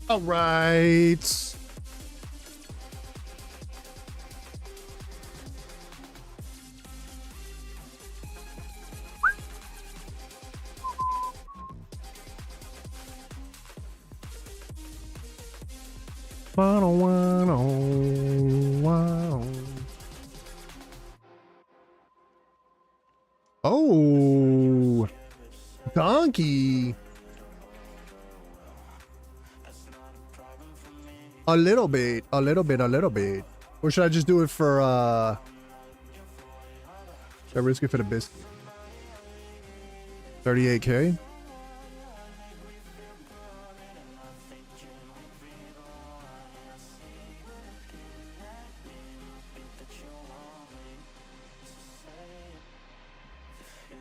All right. Oh, donkey. A little bit, a little bit, a little bit. Or should I just do it for, should I risk it for the biscuit? 38K?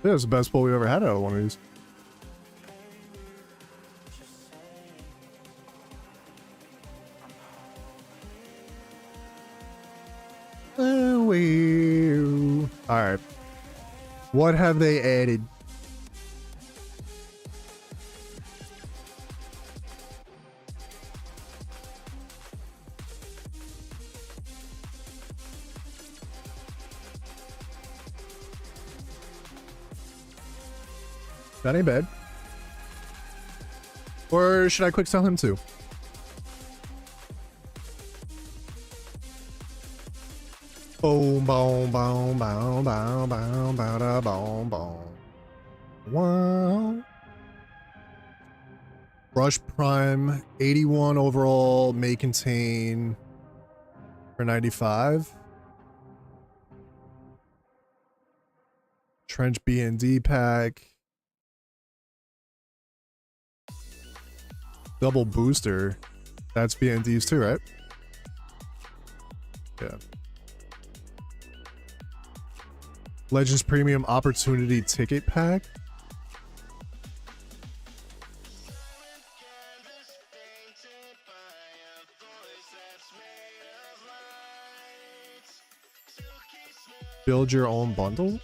Yeah, it's the best pull we've ever had out of one of these. Alright. What have they added? That ain't bad. Or should I quick sell him too? Boom, boom, boom, boom, boom, boom, boom, boom, boom. Wow. Brush Prime, 81 overall, may contain for 95. Trench B&D pack. Double booster. That's B&Ds too, right? Yeah. Legends Premium Opportunity Ticket Pack. Build your own bundle.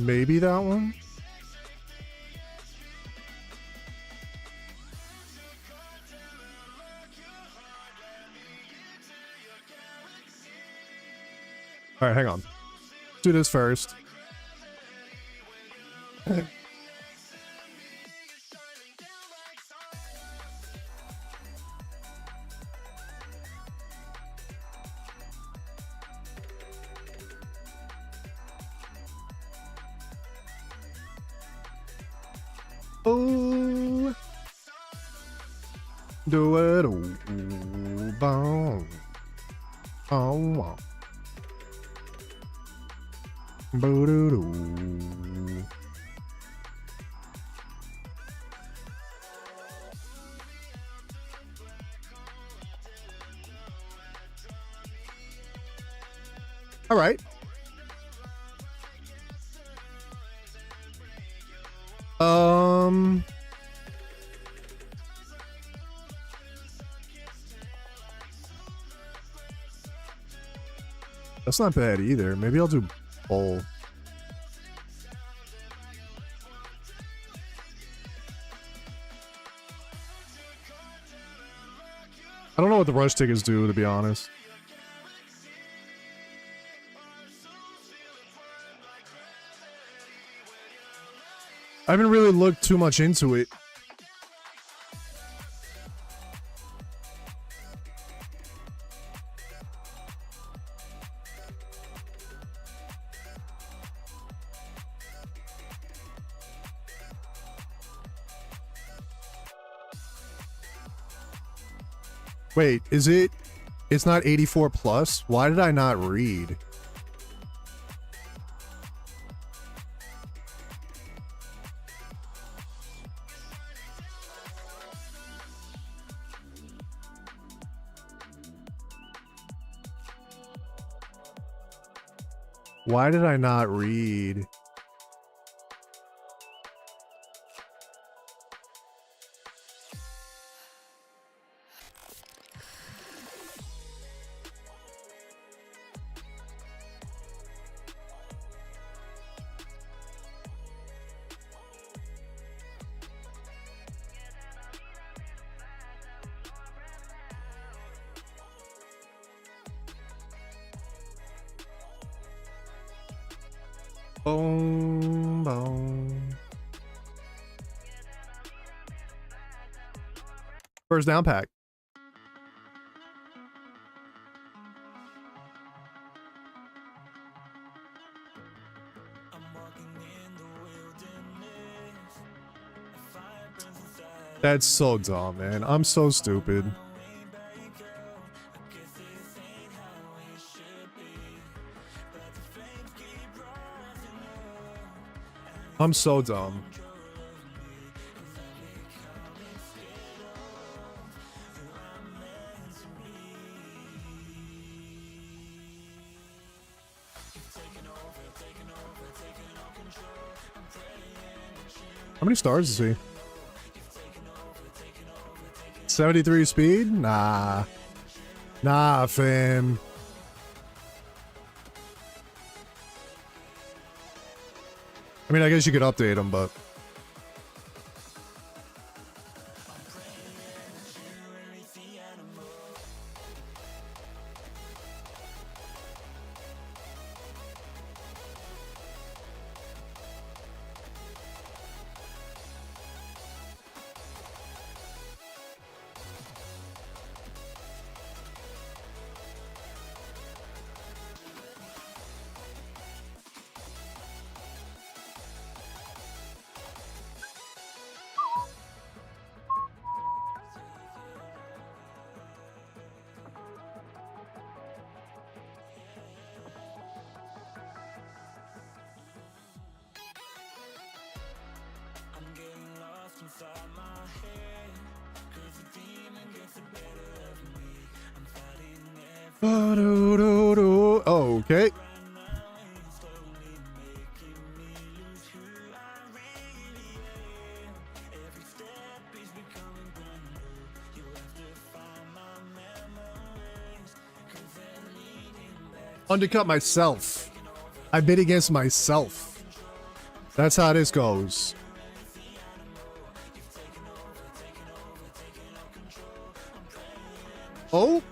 Maybe that one. All right, hang on. Let's do this first. Oh, do it, oh, boom, oh, boo-doo-doo. All right. That's not bad either. Maybe I'll do bowl. I don't know what the rush tickets do, to be honest. I haven't really looked too much into it. Wait, is it? It's not 84 plus? Why did I not read? Why did I not read? Boom, boom. First down pack. That's so dumb, man. I'm so stupid. I'm so dumb. How many stars is he? 73 speed? Nah. Nah, fam. I mean, I guess you could update him, but... Oh, okay. Undercut myself. I bid against myself. That's how this goes. Oh?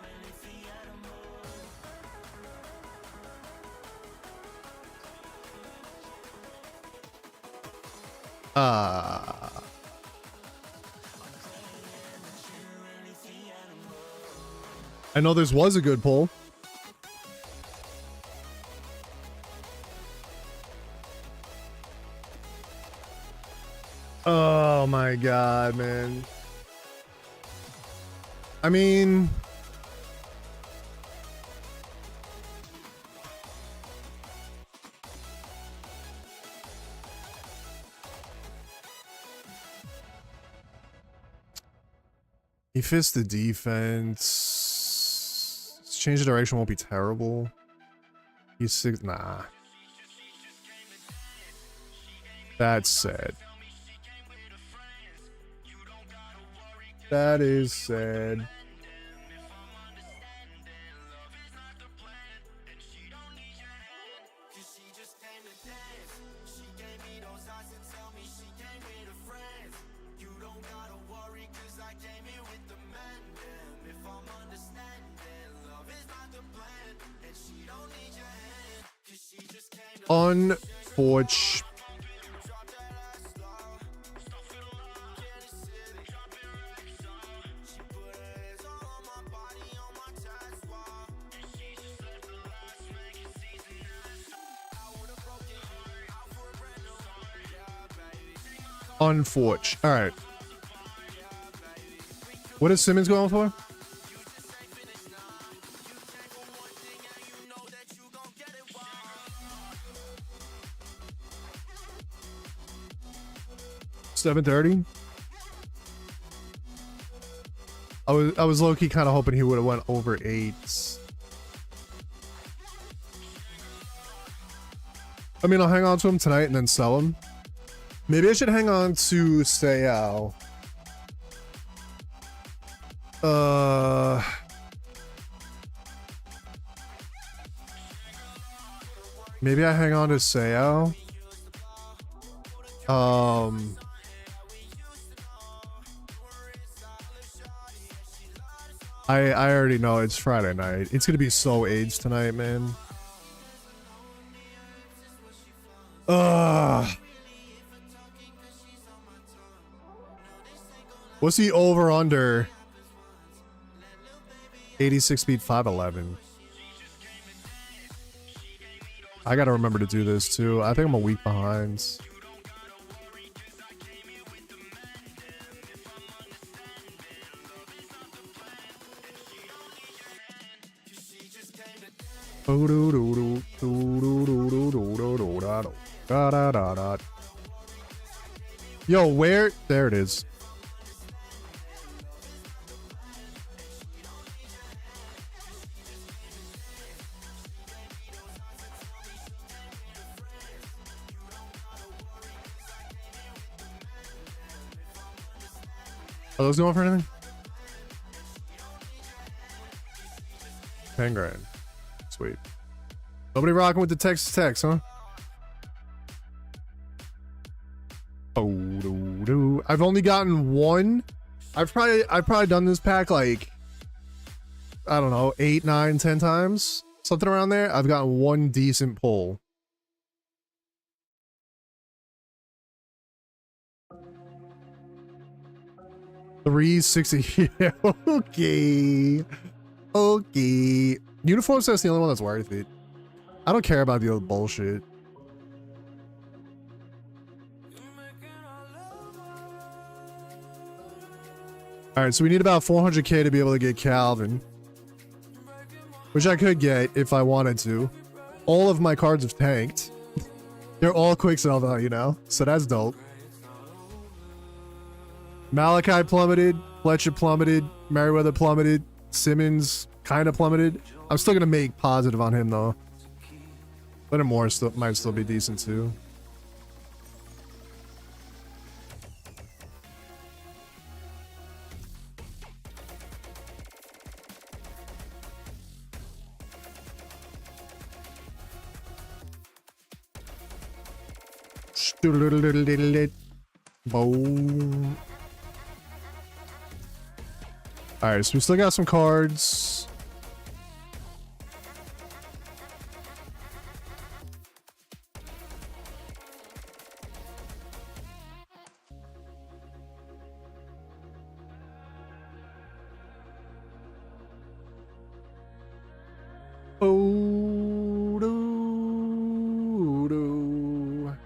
I know this was a good pull. Oh my god, man. I mean... He fits the defense. Change the direction won't be terrible. He's six. Nah. That's sad. That is sad. Unfortunate. Unfortunate. All right. What is Simmons going for? $730. I was low-key kind of hoping he would have went over 8s. I mean, I'll hang on to him tonight and then sell him. Maybe I should hang on to Sayao. Maybe I hang on to Sayao. I already know it's Friday night. It's gonna be so AIDS tonight, man. Ugh. What's the over under? 86 speed 511. I gotta remember to do this too. I think I'm a week behind. Yo, where? There it is. Are those going for anything? 10 grand. Sweet. Nobody rocking with the text, huh? Oh, I've only gotten one. I've probably done this pack like, I don't know, 8, 9, 10 times, something around there. I've gotten one decent pull. $360. Yeah, okay. Uniform says the only one that's worth it. I don't care about the other bullshit. All right, so we need about 400k to be able to get Calvin, which I could get if I wanted to. All of my cards have tanked. They're all quick sell though, you know, so that's dope. Malachi plummeted, Fletcher plummeted, Merriweather plummeted, Simmons kind of plummeted. I'm still gonna make positive on him though. Leonard Morris might still be decent too. Boom. All right, so we still got some cards. Oh, do, do.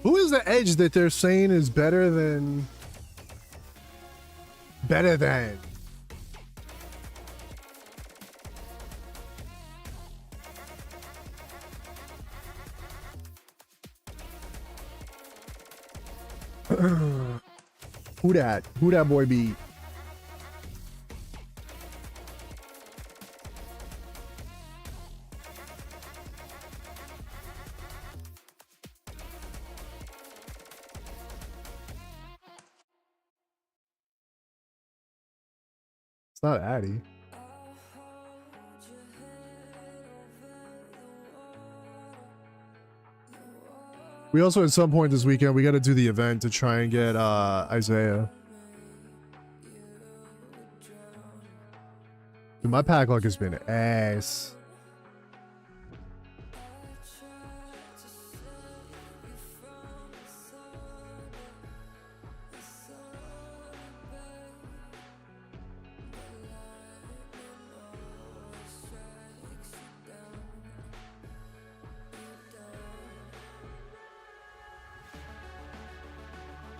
Who is the edge that they're saying is better than? Better than. Who that? Who that boy be? It's not Addy. We also, at some point this weekend, we got to do the event to try and get Isaiah. Dude, my pack luck has been ass.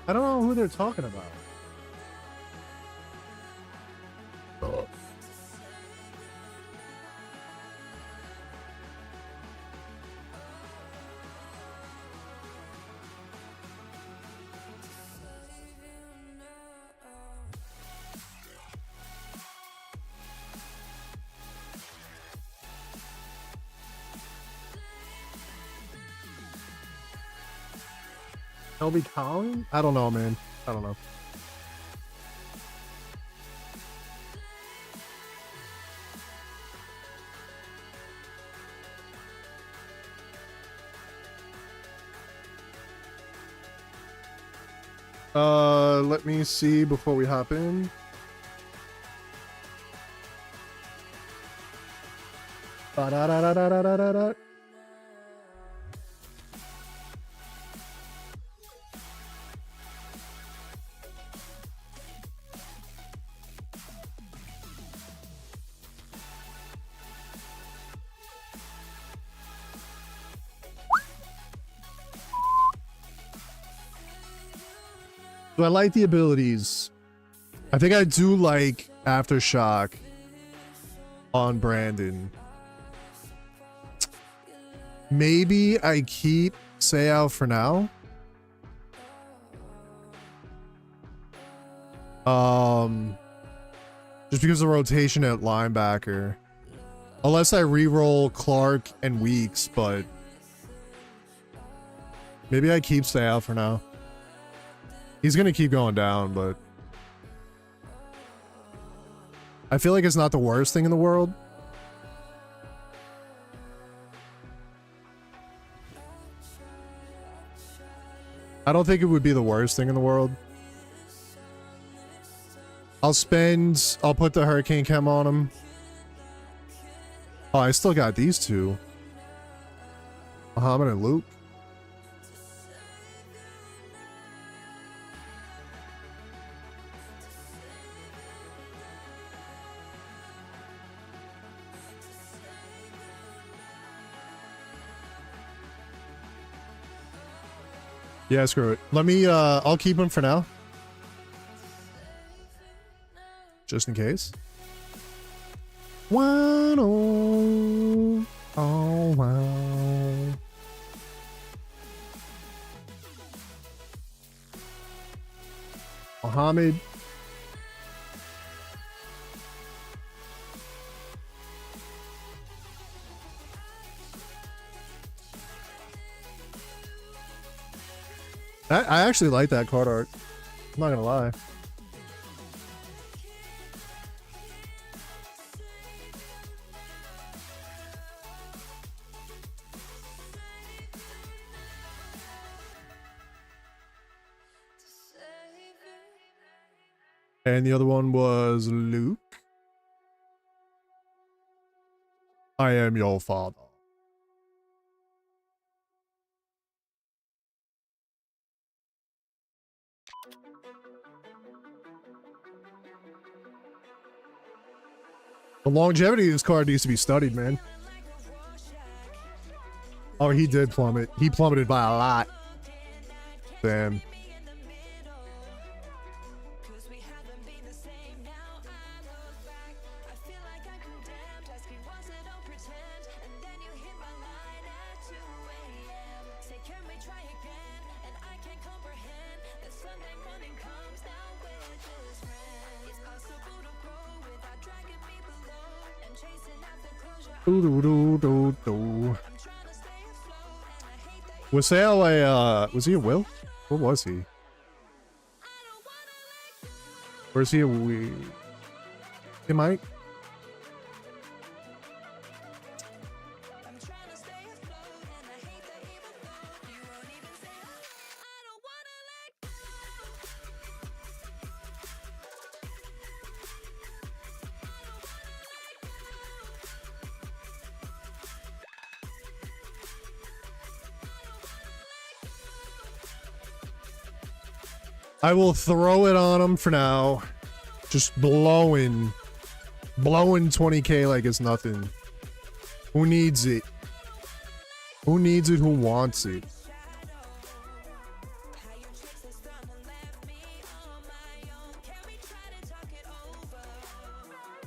I don't know who they're talking about. Oh. LB Collin? I don't know, man. I don't know. Let me see before we hop in. Ba-da-da-da-da-da-da-da. So I like the abilities. I think I do like Aftershock on Brandon. Maybe I keep Seiyao for now. Just because of the rotation at linebacker. Unless I re-roll Clark and Weeks, but maybe I keep Seiyao for now. He's gonna keep going down, but I feel like it's not the worst thing in the world. I don't think it would be the worst thing in the world. I'll put the Hurricane Chem on him. Oh, I still got these two. Muhammad and Luke. Yeah, screw it. Let me, I'll keep him for now. Just in case. Wow. Oh, wow. Mohammed. I actually like that card art. I'm not gonna lie. And the other one was Luke. I am your father. The longevity of this card needs to be studied, man. Oh, he did plummet. He plummeted by a lot. Damn. Was Sale was he a Will? What was he? Or is he a we? Hey, Mike? I will throw it on him for now. Just blowing 20k like it's nothing. Who needs it? Who needs it? Who wants it?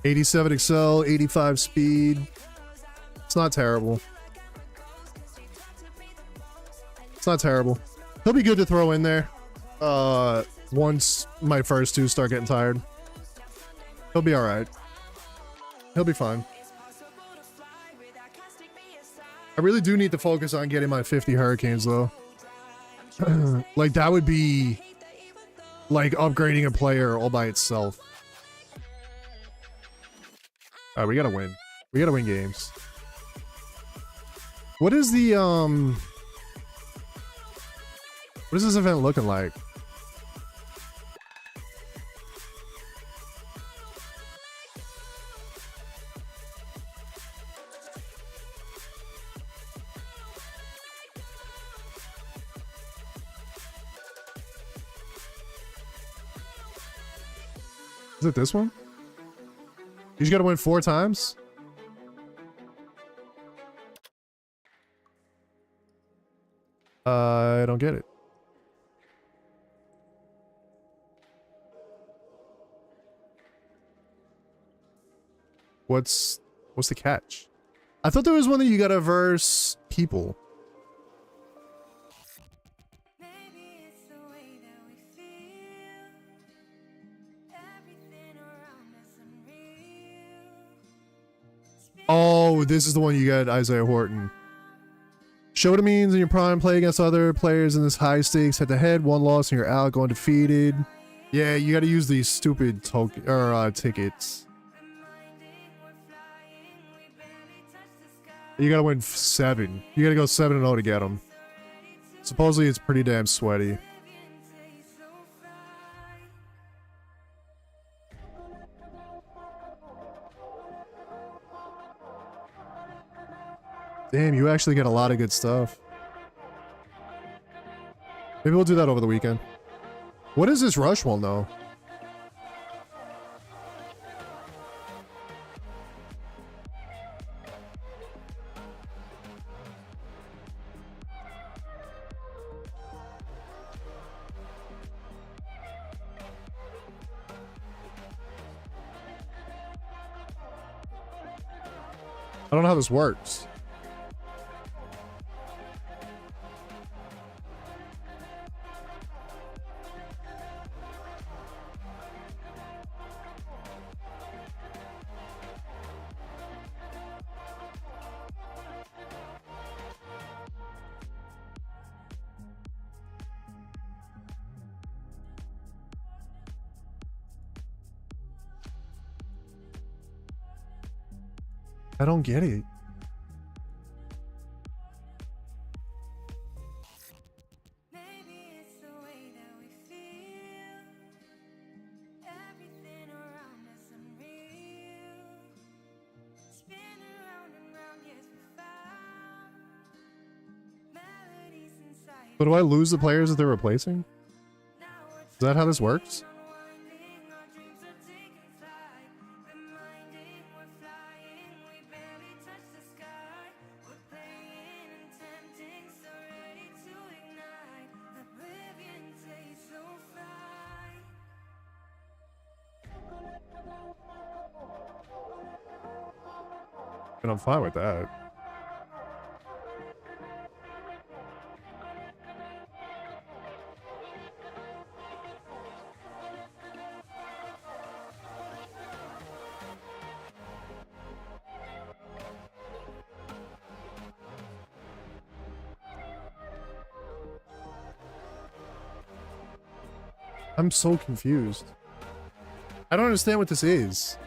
'87 Excel, 85 speed. It's not terrible. It's not terrible. He'll be good to throw in there. Once my first two start getting tired. He'll be alright. He'll be fine. I really do need to focus on getting my 50 Hurricanes though. Like, that would be like upgrading a player all by itself. All right, we gotta win. We gotta win games. What is the, what is this event looking like? Is it this one? You just gotta win 4 times? I don't get it. What's the catch? I thought there was one that you gotta verse people. Oh, this is the one you got, Isaiah Horton. Show what it means in your prime, play against other players in this high stakes head-to-head. 1 loss and you're out, going defeated. Yeah, you gotta use these stupid tickets. You gotta win 7. You gotta go 7-0 to get them. Supposedly it's pretty damn sweaty. Damn, you actually get a lot of good stuff. Maybe we'll do that over the weekend. What is this rush one, though? I don't know how this works. I don't get it. So do I lose the players that they're replacing? Is that how this works? And I'm fine with that. I'm so confused. I don't understand what this is.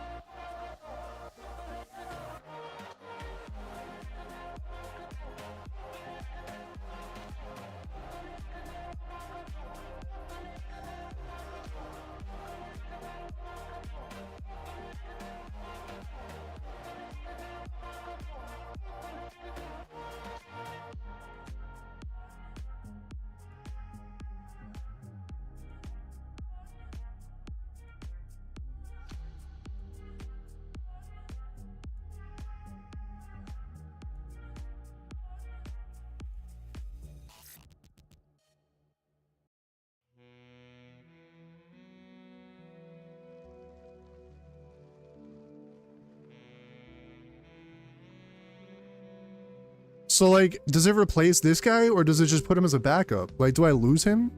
So, like, does it replace this guy, or does it just put him as a backup? Like, do I lose him?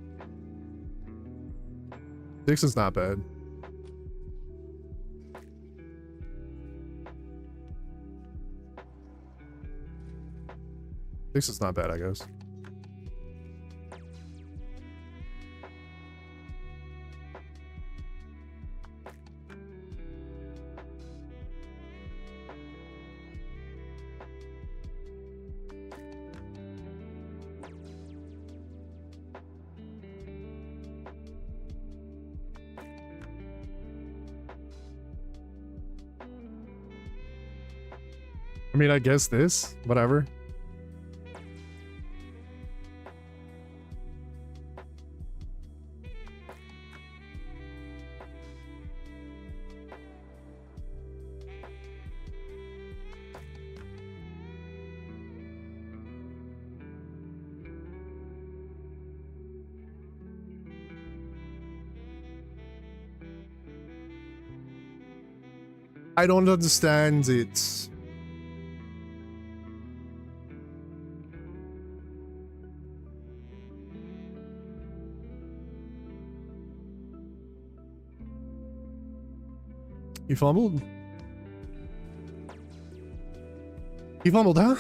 Dixon's not bad. Dixon's not bad, I guess. I mean, I guess this, whatever. I don't understand it. You fumbled? You fumbled, huh?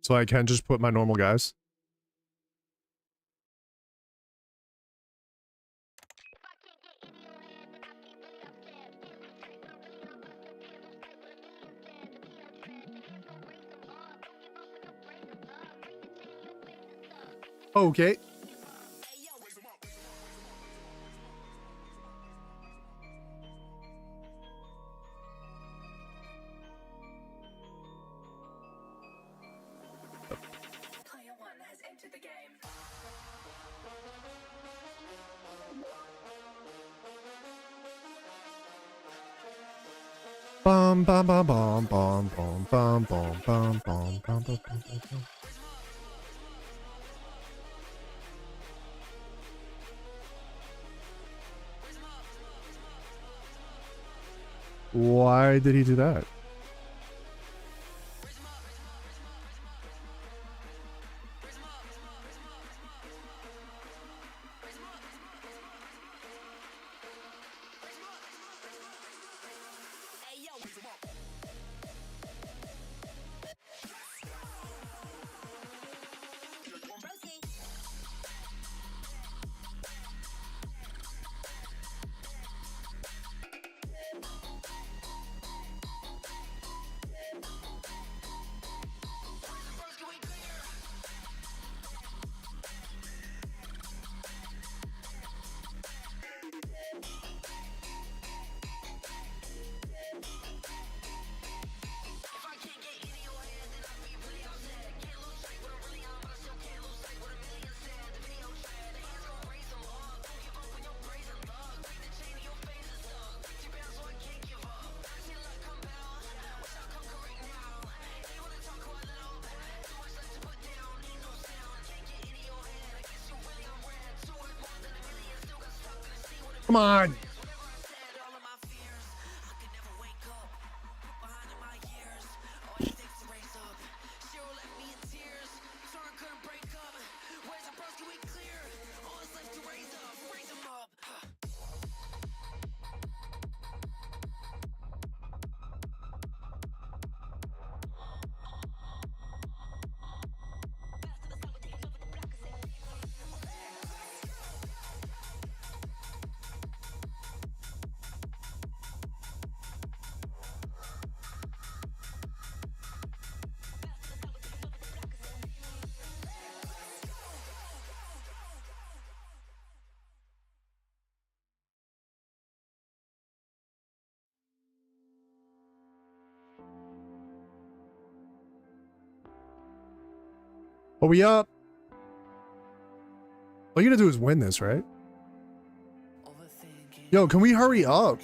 So I can just put my normal guys. Okay. Bum bum bum bum bum bum bum bum bum bum bum bum bum. Why did he do that? Come on. Are we up? All you gotta do is win this, right? Yo, can we hurry up?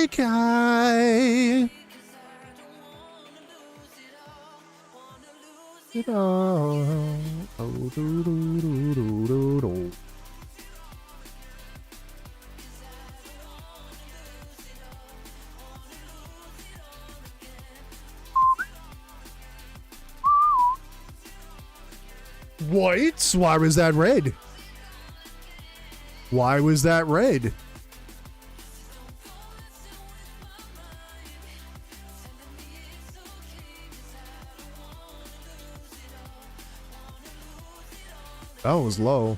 Isekai. What? Why was that red? Why was that red? That was low.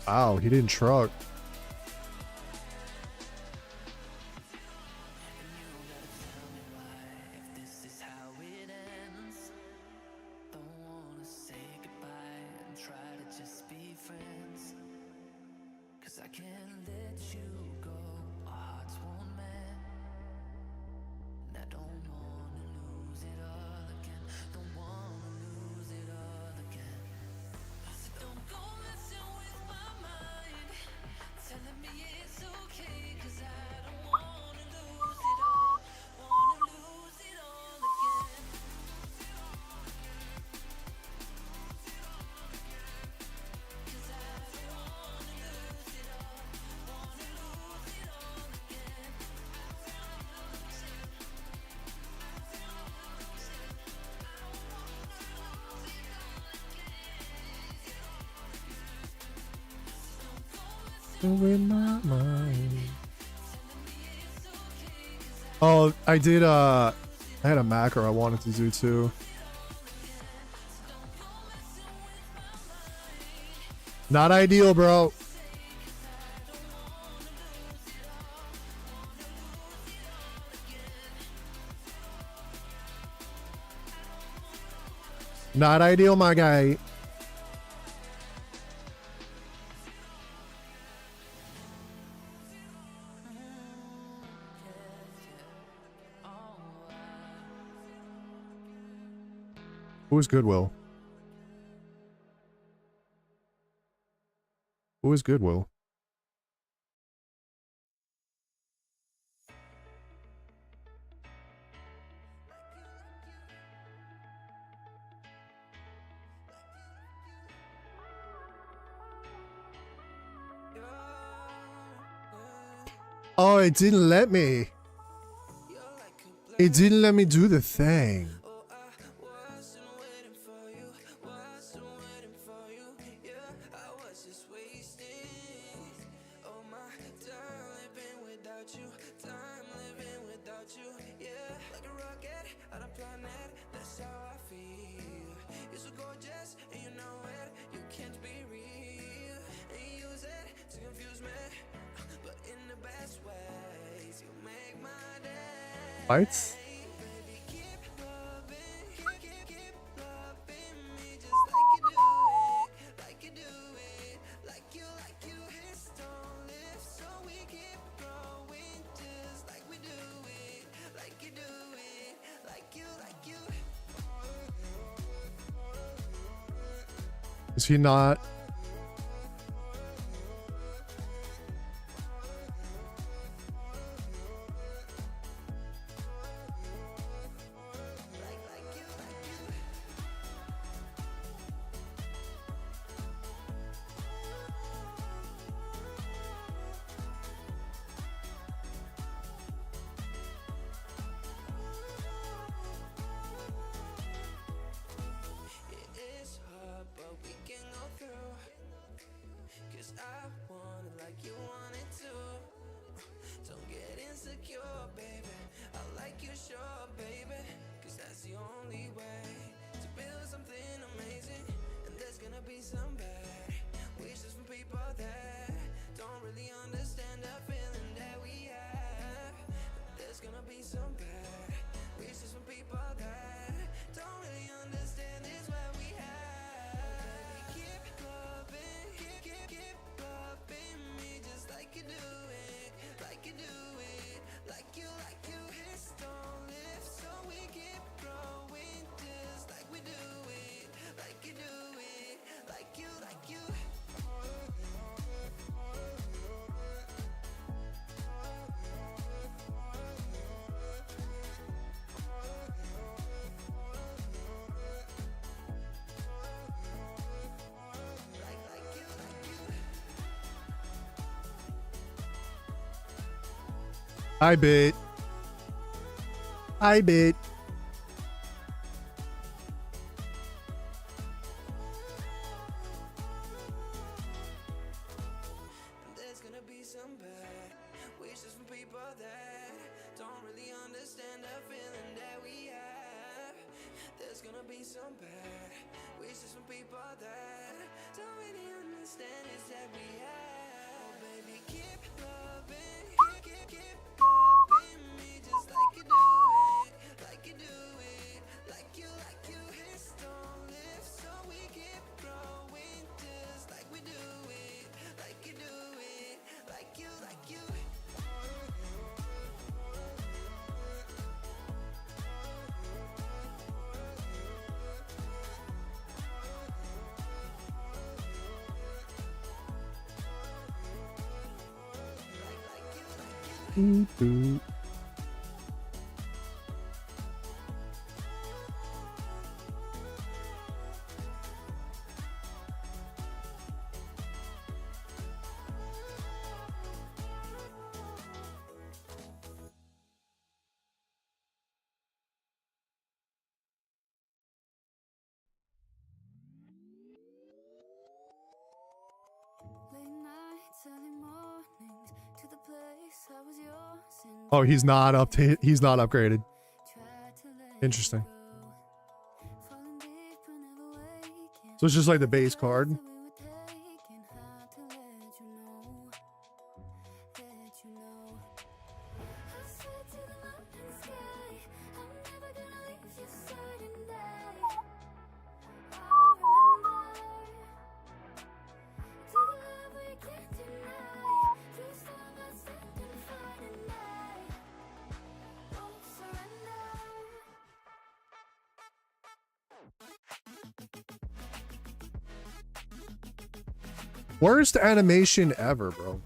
Wow, he didn't truck. In my mind. Oh, I did I had a macro I wanted to do too. Not ideal, bro. Not ideal, my guy. Who's Goodwill? Who is Goodwill? Oh, it didn't let me. It didn't let me do the thing. Fights? Is he not? I bit. I bit. There's gonna be some bad wishes from people that don't really understand the feeling that we have. There's gonna be some bad wishes from people that don't really understand is that we have. Oh baby, keep loving, keep loving me just like you do it, like you do it, like you hit don't live, so we keep growing just like we do it, like you do it, like you. Oh, he's not he's not upgraded. Interesting. So it's just like the base card. Worst animation ever, bro.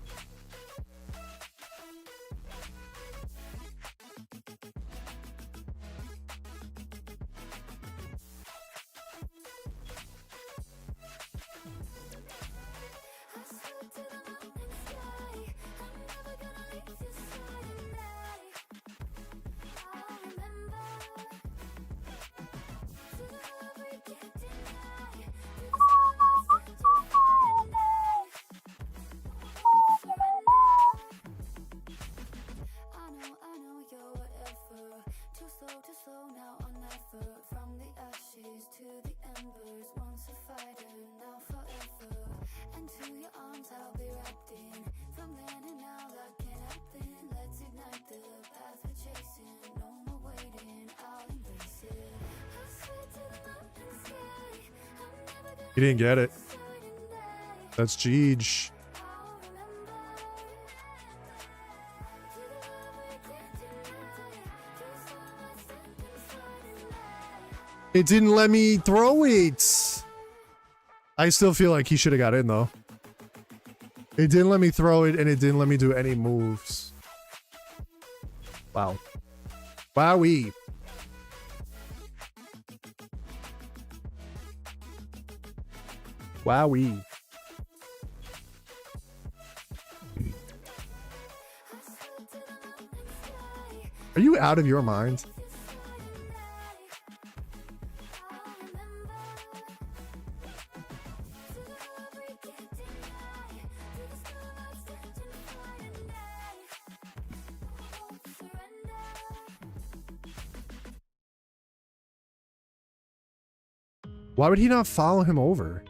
He didn't get it. That's Jeej. It didn't let me throw it. I still feel like he should have got in though. It didn't let me throw it and it didn't let me do any moves. Wow. Wowee. Wowee. Are you out of your mind? Why would he not follow him over?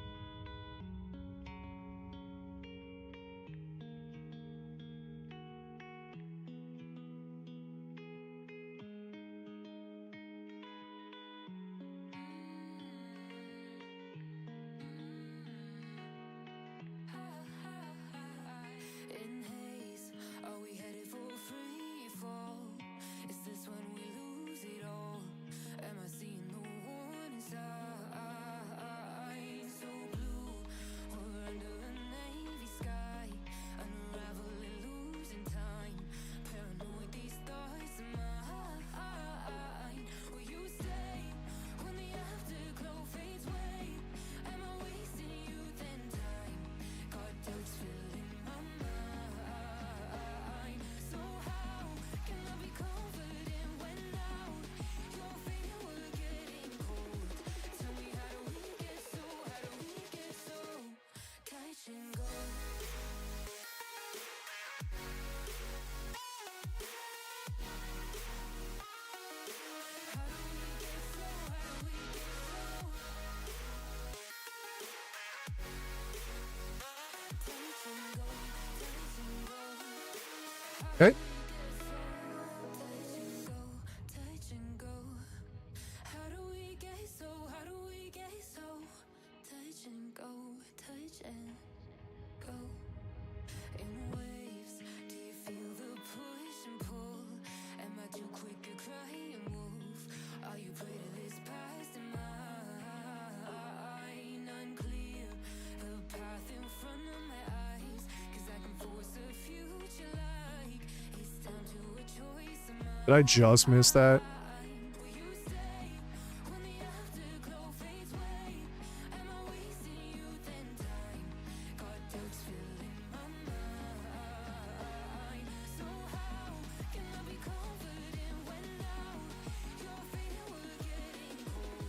Did I just miss that?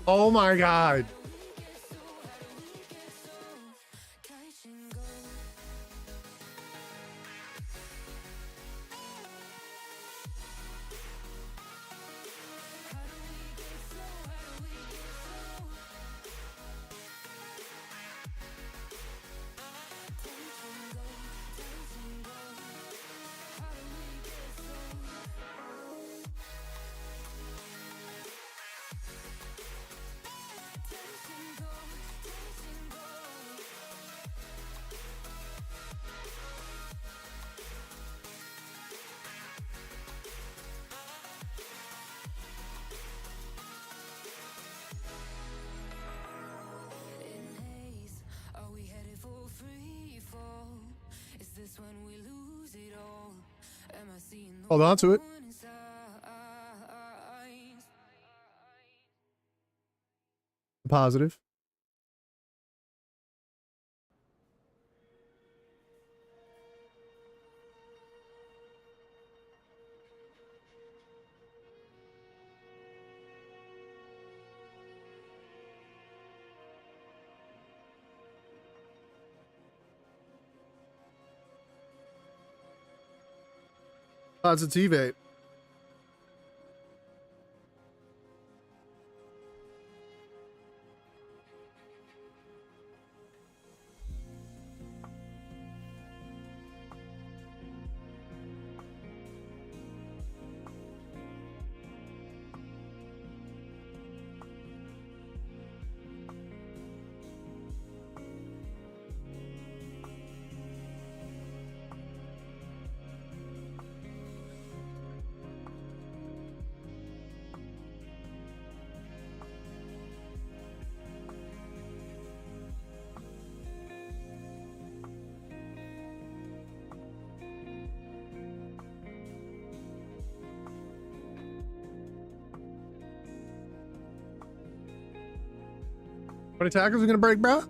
Oh my god. Hold on to it. Positive. Positive. How many tackles are we gonna break, bro?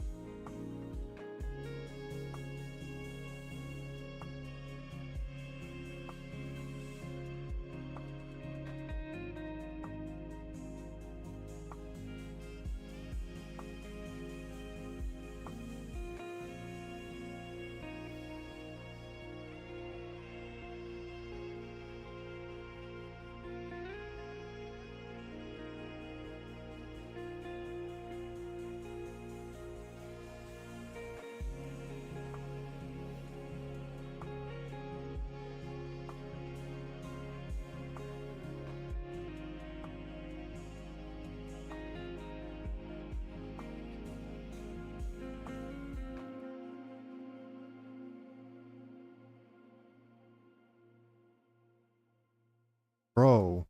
Bro.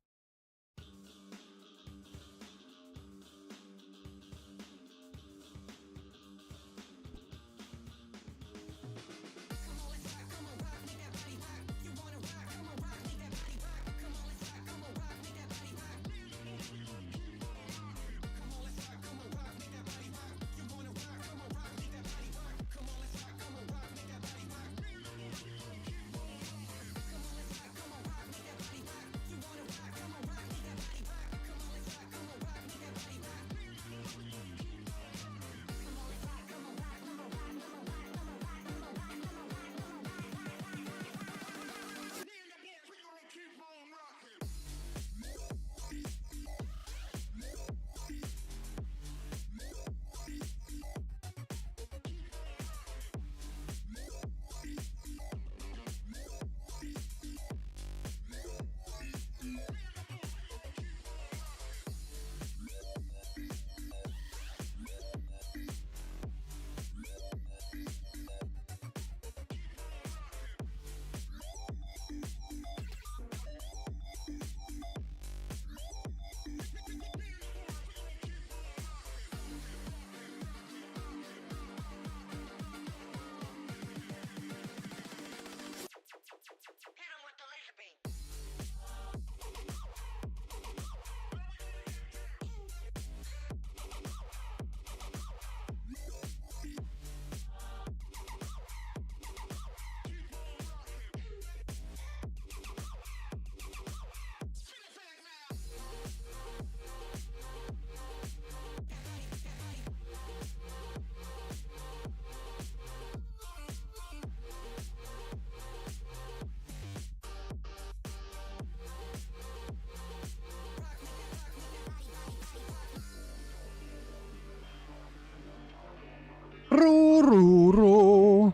Roro.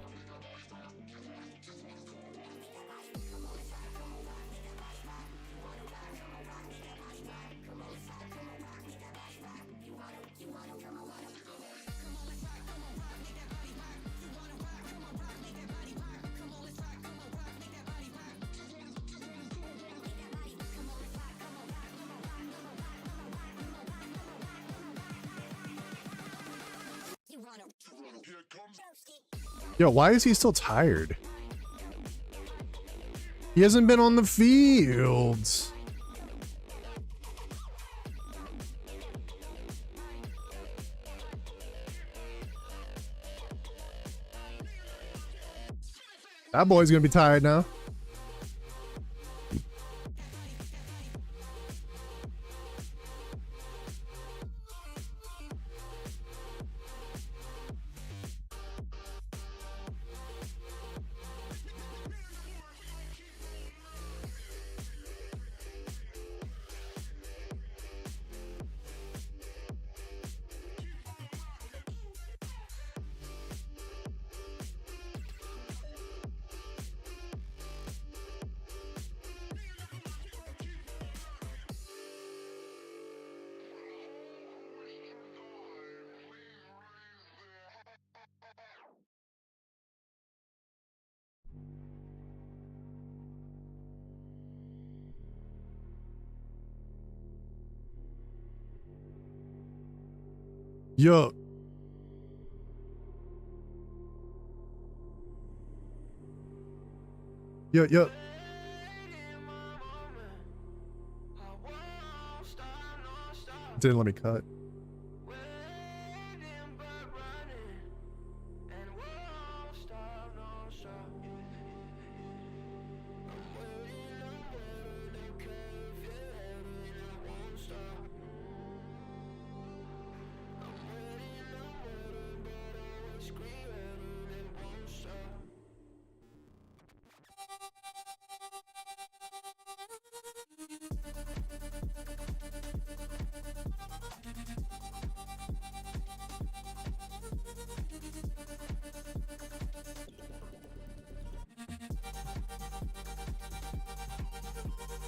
Yo, why is he still tired? He hasn't been on the field. That boy's gonna be tired now. Yo. Yo. Didn't let me cut.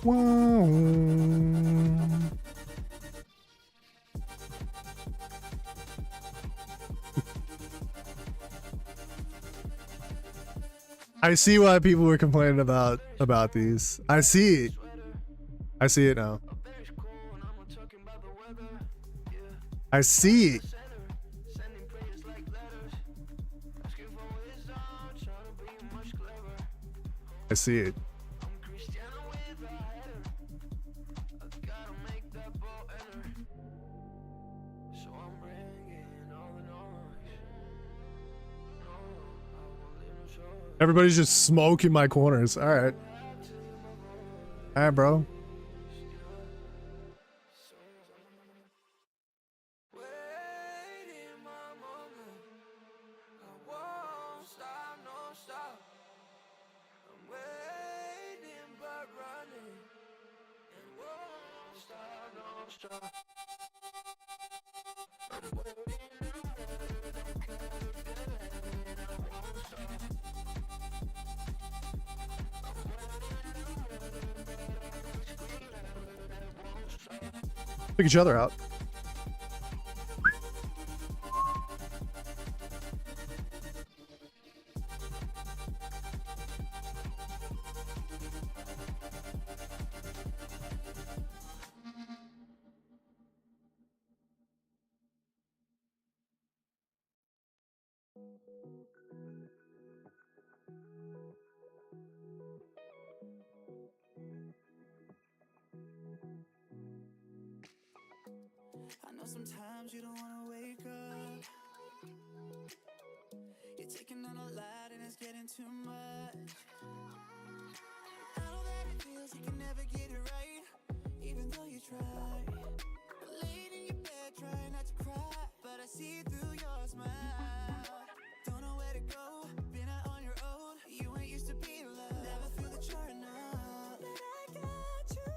Wow. I see why people were complaining about these. I see it. I see it now. I see it. I see it. Everybody's just smoking my corners. All right. All right, bro. Pick each other out. I know sometimes you don't wanna wake up. You're taking on a lot and it's getting too much. I know that it feels you can never get it right, even though you try. Laying in your bed, trying not to cry, but I see through your smile. Don't know where to go, been out on your own. You ain't used to be loved, never feel that you're enough. But I got you,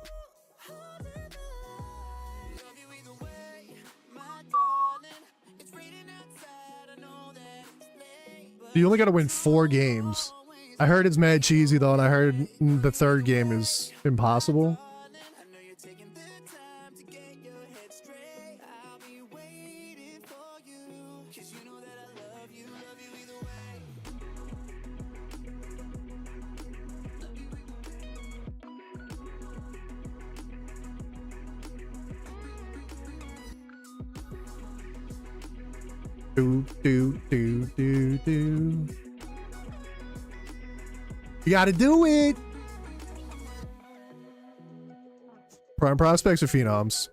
holding the line. Love you either way, my darling. It's raining outside, I know that it's late. You only got to win 4 games. I heard it's mad cheesy though, and I heard the 3rd game is impossible. Do. You gotta do it. Prime prospects or phenoms?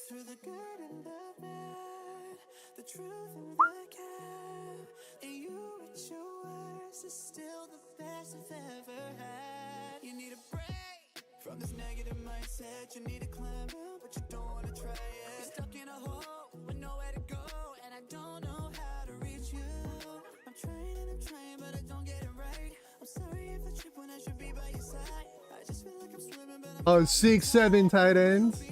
Through the good and the bad, the truth and the cap, and you at your worst is still the best I've ever had. You need a break from this negative mindset. You need to climb out, but you don't want to try it. You're stuck in a hole with nowhere to go, and I don't know how to reach you. I'm trying, but I don't get it right. I'm sorry if I trip when I should be by your side. I just feel like I'm slipping, but I'm Oh, 6-7 tight ends.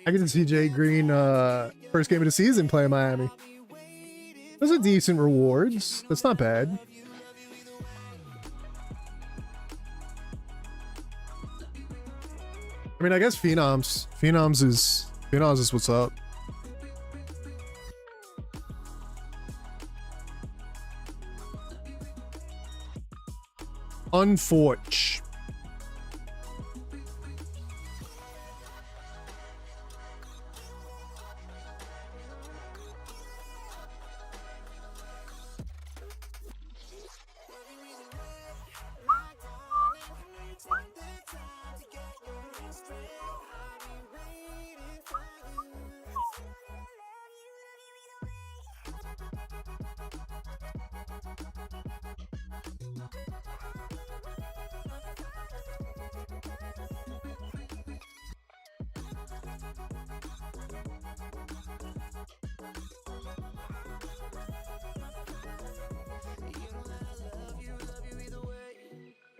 I get to see Jay Green first game of the season play in Miami. Those are decent rewards. That's not bad. I mean, I guess Phenoms. Phenoms is what's up. Unforge.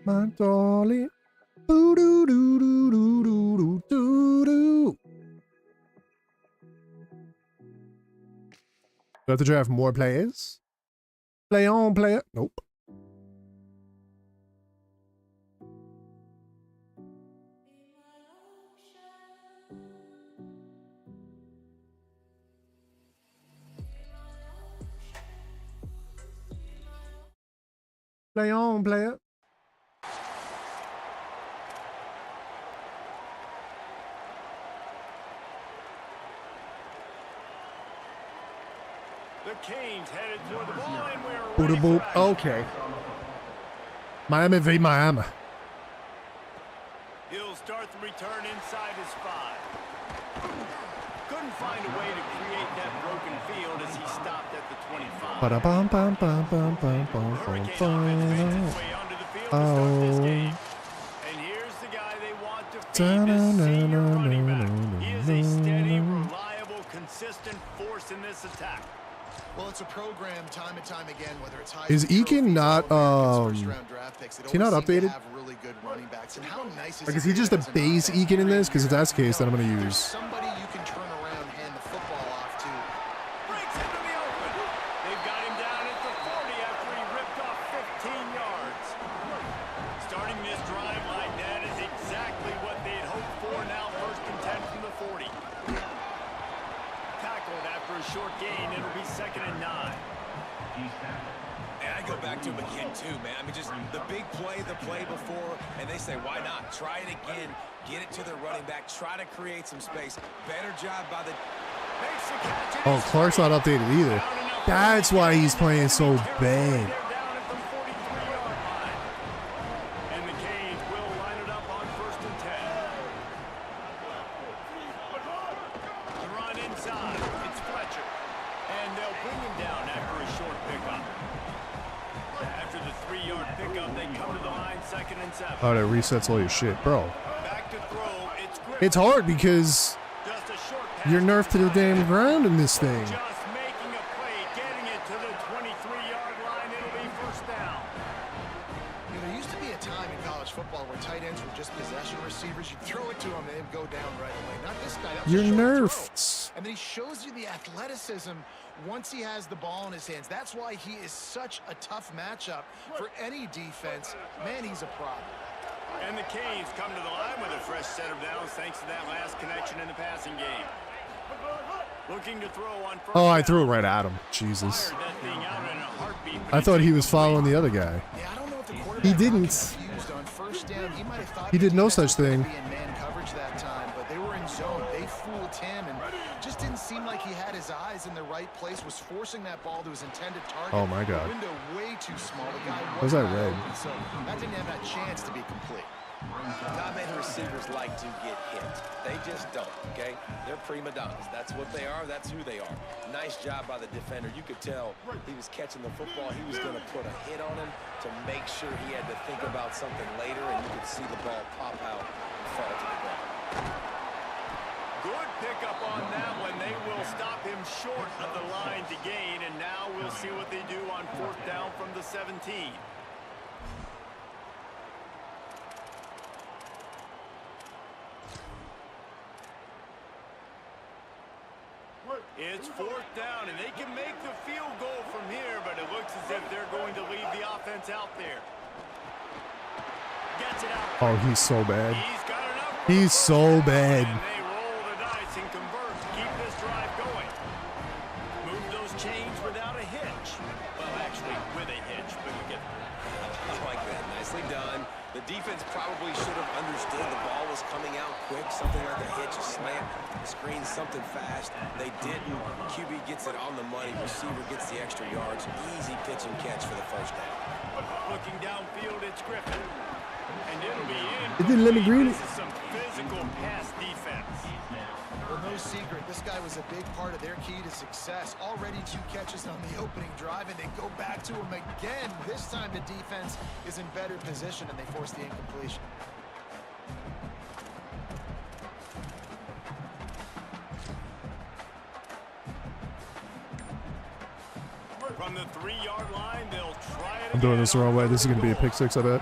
My darling. Boo doo doo doo doo doo doo doo. Do I have to draft more players? Play on, player. Nope. Play on, player. The Canes headed toward the ball and we're ready for action. Okay. Miami v. Miami. He'll start the return inside his 5. Couldn't find a way to create that broken field as he stopped at the 25. Ba-da-bum, bum, bum, bum, bum, bum, Hurricane bum, offense makes bum. its way onto the field to start this game. And here's the guy they want to feed this senior running back. He is a steady, reliable, consistent force in this attack. Well, it's a program time and time again, whether it's high Is Eakin not, is he not updated? Really good running backs. And how nice is Like, is he just a base Eakin in this? Because if that's the case, then I'm going to use. Somebody you can turn around, hand the football off to. Breaks into the open. They've got him down at the 40 after he ripped off 15 yards. Starting this drive like that is exactly what they'd hoped for. Now 1st and 10 from the 40. Tackled after a short gain. It'll be 2nd and 9. And I go back to him again, too, man. I mean, just the big play, the play before, and they say, why not? Try it again. Get it to their running back. Try to create some space. Better job by the... Makes the catch. Oh, Clark's not updated either. That's why he's playing so bad. They're down at the 43-yard line. And the Canes will line it up on 1st and 10. The run inside. It's Fletcher. And they'll bring him down after a short pickup. After the 3-yard pickup, they come to the line 2nd and 7. Oh, that resets all your shit, bro. Back to throw. It's Griffin. It's hard because Just a short You're nerfed to the damn ground in this thing. Just making a play, getting it to the 23-yard line. It'll be first down. You know, there used to be a time in college football where tight ends were just possession receivers. You throw it to them and they'd go down right away. Not this guy. That was You're a short nerfed. throw. And then he shows you the athleticism once he has the ball in his hands. That's why he is such a tough matchup for any defense. Man, he's a problem. And the Canes come to the line with a fresh set of downs thanks to that last connection in the passing game. Looking to throw on first Oh, I down. threw it right at him. Jesus. Fired that thing out in a heartbeat, but I thought he was following the other guy. Yeah, I don't know if the quarterback He got didn't. confused on first down. He might have thought He did the no defense such was gonna thing. be in man coverage that time, but they were in zone. They fooled him and just didn't seem like he had his eyes in the right place. Was forcing that ball to his intended target. Oh, my God. The window way too small. The guy Was was that red? open, so that didn't have that chance to be complete. Not many receivers like to get hit. They just don't, okay? They're prima donnas. That's what they are. That's who they are. Nice job by the defender. You could tell he was catching the football. He was going to put a hit on him to make sure he had to think about something later, and you could see the ball pop out and fall to the ground. Good pickup on that one. They will stop him short of the line to gain, and now we'll see what they do on fourth down from the 17. It's fourth down, and they can make the field goal from here, but it looks as if they're going to leave the offense out there. Gets it out. Oh, he's so bad. He's got enough for He's the first so down, bad. and they roll the dice and convert to keep this drive going. Move those chains without a hitch. Well, actually, with a hitch, but you get I like that. Nicely done. The defense probably should have understood the ball was coming out quick, something like a hitch, a slant, a screen, something fast. They didn't. QB gets it on the money. Receiver gets the extra yards. Easy pitch and catch for the first down. looking downfield. It's Griffin. And it'll be in. It didn't let me green it. This is some physical pass defense. Well, no secret, this guy was a big part of their key to success. Already 2 catches on the opening drive, and they go back to him again. This time the defense is in better position, and they force the incompletion. From the 3-yard line, they'll try it. I'm doing this the wrong way. This is going to be a pick six, I bet.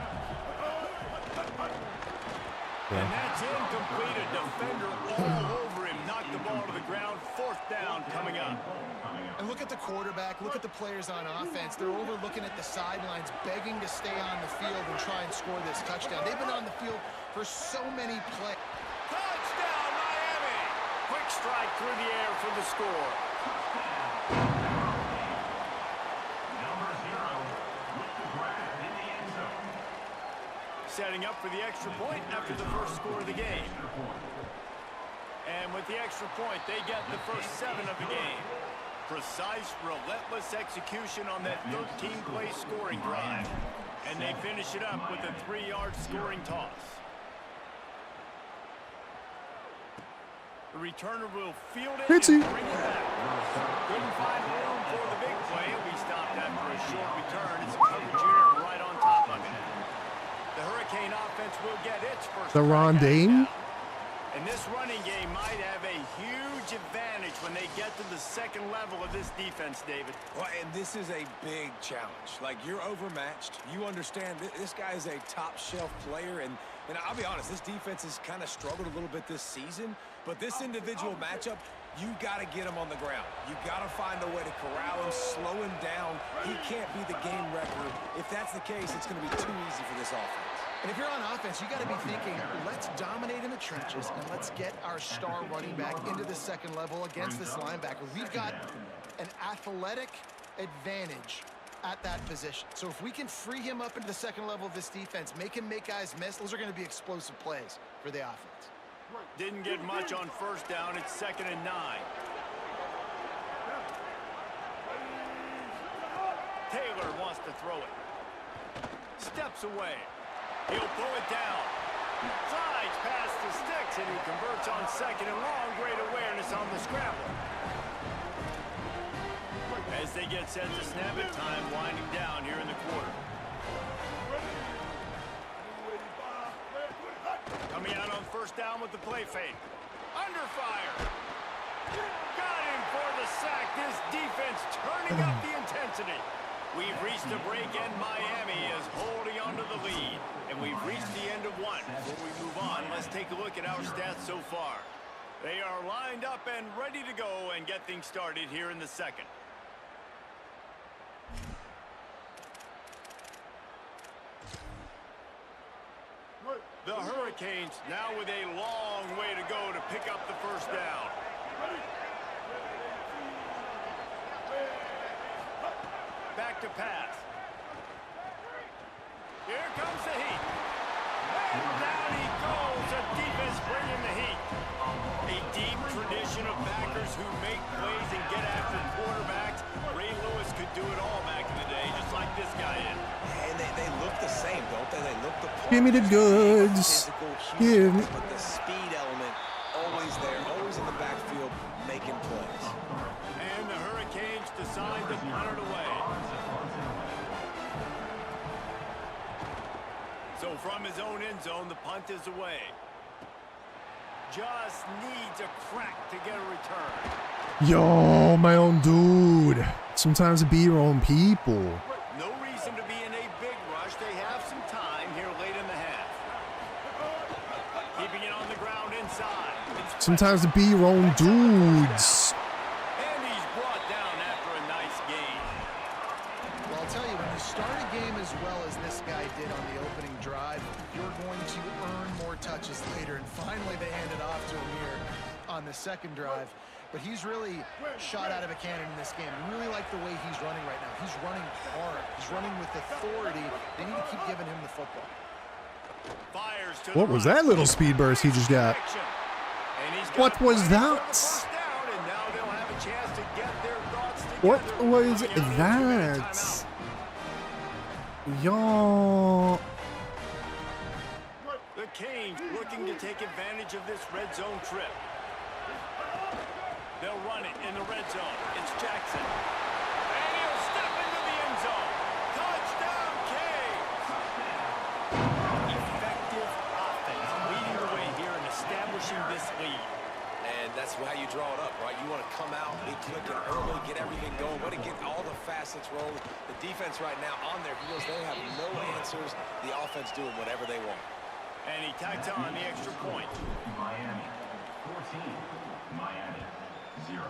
And that's incomplete. A defender all over him. Knocked the ball to the ground. Fourth down coming up. And look at the quarterback. Look at the players on offense. They're overlooking at the sidelines, begging to stay on the field and try and score this touchdown. They've been on the field for so many plays. Touchdown, Miami! Quick strike through the air for the score. Setting up for the extra point after the first score of the game. And with the extra point, they get the first 7 of the game. Precise, relentless execution on that 13-play scoring drive. And they finish it up with a 3-yard scoring toss. The returner will field it Fitzy. and bring it back. Couldn't find room for the big play. We stopped after a short return. It's a coverage unit right on top of it. The Hurricane offense will get its first. The Rondane? And this running game might have a huge advantage when they get to the second level of this defense, David. Well, and this is a big challenge. Like, you're overmatched. You understand this guy is a top-shelf player, and I'll be honest, this defense has kind of struggled a little bit this season, but this individual matchup, you got to get him on the ground. You got to find a way to corral him, slow him down. He can't be the game wrecker. If that's the case, it's going to be too easy for this offense. And if you're on offense, you got to be thinking, let's dominate in the trenches and let's get our star running back into the second level against this linebacker. We've got an athletic advantage at that position. So if we can free him up into the second level of this defense, make him make guys miss, those are going to be explosive plays for the offense. Didn't get much on first down. It's 2nd and 9. Taylor wants to throw it. Steps away. He'll pull it down. Slides past the sticks, and he converts on 2nd and long. Great awareness on the scramble. As they get set to snap it, time winding down here in the quarter. Coming out on first down with the play fake. Under fire. Got him for the sack. This defense turning up the intensity. We've reached the break, and Miami is holding on to the lead. And we've reached the end of one. Before we move on, let's take a look at our stats so far. They are lined up and ready to go and get things started here in the second. The Hurricanes now with a long way to go to pick up the first down. Back to pass. Here comes the heat. And down he goes. The defense bringing the heat. A deep tradition of backers who make plays and get after quarterbacks. Ray Lewis could do it all back in the day, just like this guy is. And they look the same, don't they? They look the part. Give me the goods. Give me. But the speed element always there, always in the backfield, making plays. And the Hurricanes decide to punt it away. So from his own end zone, the punt is away. Just needs a crack to get a return. Yo, my own dude. Sometimes it be your own people. No reason to be in a big rush. They have some time here late in the half. Keeping it on the ground inside. Sometimes it be your own dudes. And he's brought down after a nice game. Well, I'll tell you, when you start a game as well as this guy did on the opening drive, you're going to earn more touches later. And finally, they handed off to him here on the second drive. But he's really shot out of a cannon in this game. I really like the way he's running right now. He's running hard. He's running with authority. They need to keep giving him the football. Fires to What was that little speed burst he just got? What was that? What was that? Yo. The Canes looking to take advantage of this red zone trip. They'll run it in the red zone. It's Jackson. And he'll step into the end zone. Touchdown, Canes! Effective offense leading the way here and establishing this lead. And that's how you draw it up, right? You want to come out, be clicking early, get everything going, want to get all the facets rolling. The defense right now on their heels, they have no answers. The offense doing whatever they want. And he tacks on the extra point. Miami 14, Miami 0.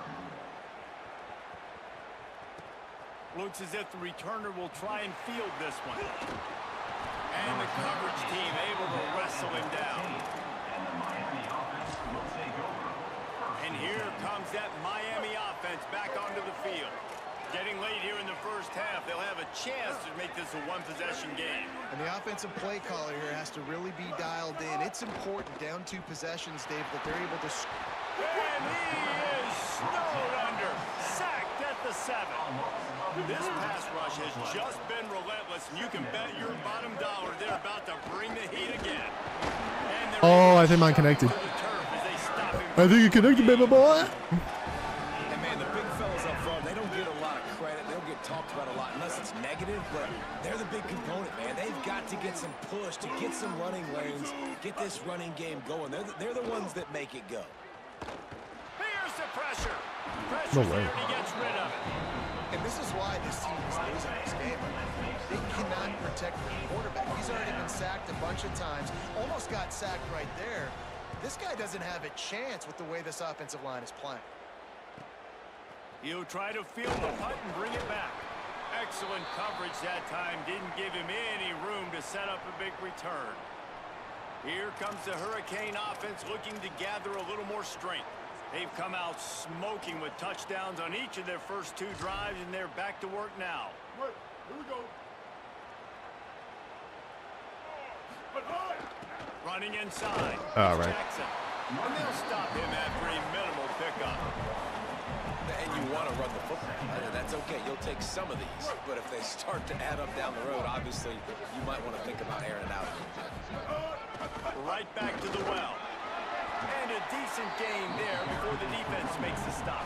Looks as if the returner will try and field this one. And the coverage team able to wrestle him down. And the Miami offense will take over. And here comes that Miami offense back onto the field. Getting late here in the first half, they'll have a chance to make this a one-possession game. And the offensive play caller here has to really be dialed in. It's important down 2 possessions, Dave, that they're able to... And he is snowed under, sacked at the 7. This pass rush has just been relentless, and you can bet your bottom dollar they're about to bring the heat again. Oh, I think mine connected. I think you connected, baby boy. And man, the big fellas up front, they don't get a lot of credit. They don't get talked about a lot unless it's negative, but they're the big component, man. They've got to get some push, to get some running lanes, get this running game going. They're the ones that make it go. Here's the pressure. No way. There, and he gets rid of it. And this is why this team is losing this game. They cannot protect the quarterback. He's already been sacked a bunch of times. Almost got sacked right there. This guy doesn't have a chance with the way this offensive line is playing. He'll try to field the punt and bring it back. Excellent coverage that time. Didn't give him any room to set up a big return. Here comes the Hurricane offense looking to gather a little more strength. They've come out smoking with touchdowns on each of their first 2 drives, and they're back to work now. Here we go. Running inside. All right. Jackson. And they'll stop him after a minimal pickup. And you want to run the football. That's okay. You'll take some of these. But if they start to add up down the road, obviously, you might want to think about airing it out. Right back to the well. And a decent gain there before the defense makes the stop.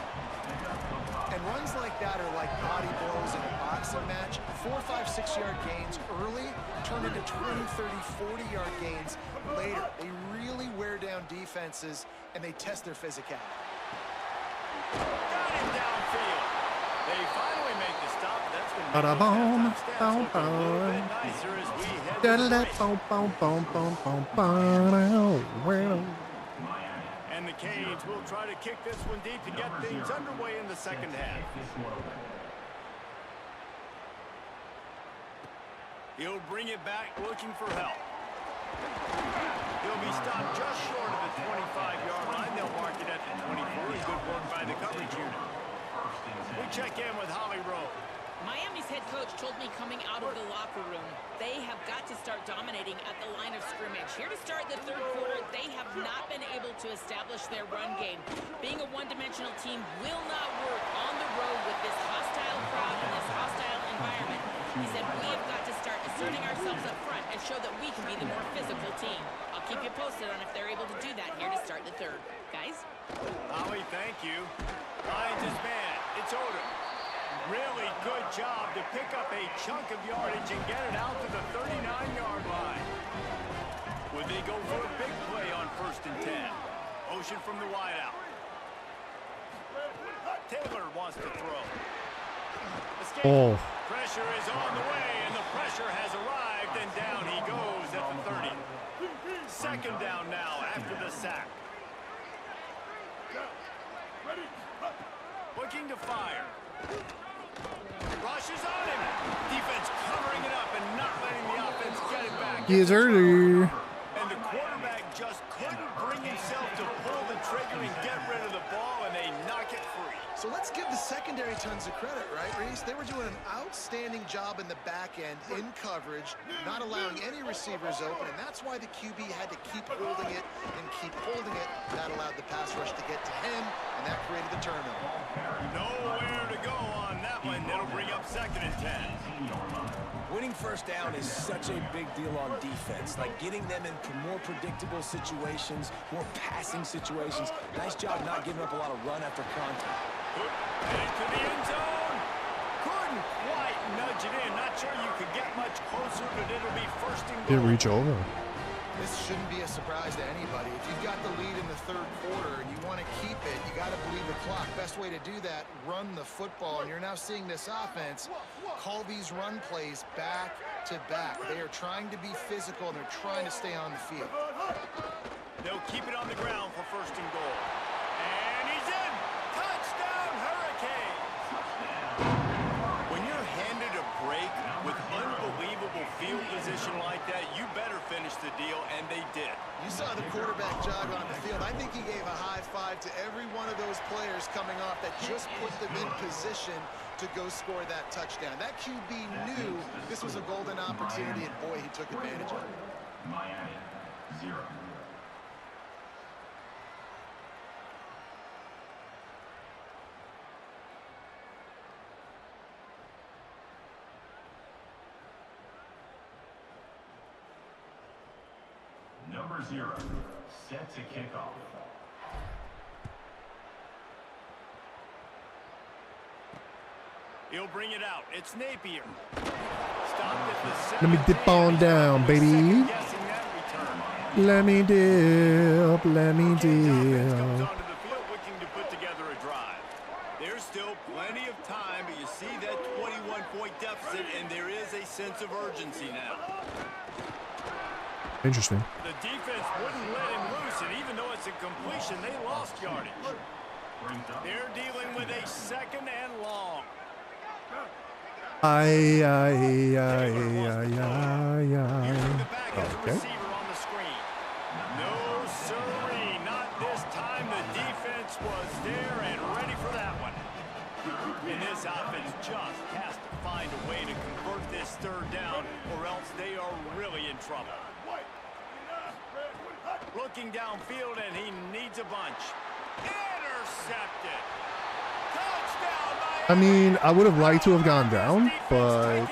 And runs like that are like body blows in a boxing match. 4, 5, 6-yard gains early turn into 20, 30, 40-yard gains later. They really wear down defenses, and they test their physicality. Got him downfield. They finally make the stop. That's going to make those Ba-da-boom, halftime stats look a little boom, bit nicer as we head to the Da-da-da, break. boom, boom, boom, boom, boom, ba-da, And the Canes will try to kick this one deep to get things underway in the second half. He'll bring it back looking for help. He'll be stopped just short of the 25-yard line. They'll mark it at the 24. Good work by the coverage unit. We check in with Holly Rowe. Miami's head coach told me coming out of the locker room, they have got to start dominating at the line of scrimmage. Here to start the third quarter, they have not been able to establish their run game. Being a one-dimensional team will not work on the road with this hostile crowd and this hostile environment. He said we have got to start asserting ourselves up front and show that we can be the more physical team. I'll keep you posted on if they're able to do that here to start the third. Guys? Holly, thank you. Lions is man. It's Odom. Really good job to pick up a chunk of yardage and get it out to the 39-yard line. Would they go for a big play on 1st and 10? Motion from the wideout. Taylor wants to throw. Escape. Oh. Pressure is on the way, and the pressure has arrived, and down he goes at the 30. Second down now after the sack. Looking to fire. Rushes on him. Defense covering it up and not letting the offense get it back. He is early. And the quarterback just couldn't bring himself to pull the trigger and get rid of the ball, and they knock it free. So let's give the secondary tons of credit, right, Reese? They were doing an outstanding job in the back end, in coverage, not allowing any receivers open, and that's why the QB had to keep holding it and keep holding it. That allowed the pass rush to get to him, and that created the turnover. Nowhere to go on that one. That'll bring up 2nd and 10. Winning first down is such a big deal on defense, like getting them into more predictable situations, more passing situations. Nice job not giving up a lot of run after contact. Heading to the end zone. Couldn't quite nudge it in. Not sure you could get much closer, but it'll be 1st and Didn't goal. reach over. This shouldn't be a surprise to anybody. If you've got the lead in the third quarter and you want to keep it, you got to believe the clock. Best way to do that, run the football. And you're now seeing this offense call these run plays back to back. They are trying to be physical, and they're trying to stay on the field. They'll keep it on the ground for 1st and goal. And he's in. Touchdown, Hurricane. When you're handed a break with unbelievable field position like that, you better finish the deal, and they did. You saw the quarterback jog on the field. I think he gave a high five to every one of those players coming off that just put them in position to go score that touchdown. That QB knew this was a golden opportunity, and boy, he took advantage of it. Miami, 0. Number 0, set to kick off. He'll bring it out. It's Napier. Stopped at the Let me dip on down, baby. Second-guessing that return. Let me dip. Let me Kane's offense comes dip. onto the field looking to put together a drive. There's still plenty of time, but you see that 21-point deficit, and there is a sense of urgency now. Interesting. The defense wouldn't let him loose, and even though it's a completion, they lost yardage. They're dealing with a 2nd and long. Ay, ay, ay, ay, Using ay, the back as a Okay. receiver on the screen. No, sirree, not this time. The defense was there and ready for that one. And this offense just has to find a way to convert this 3rd down, or else they are really in trouble. Looking downfield, and he needs a bunch. Intercepted. Touchdown, Miami. I mean, I would have liked to have gone down, but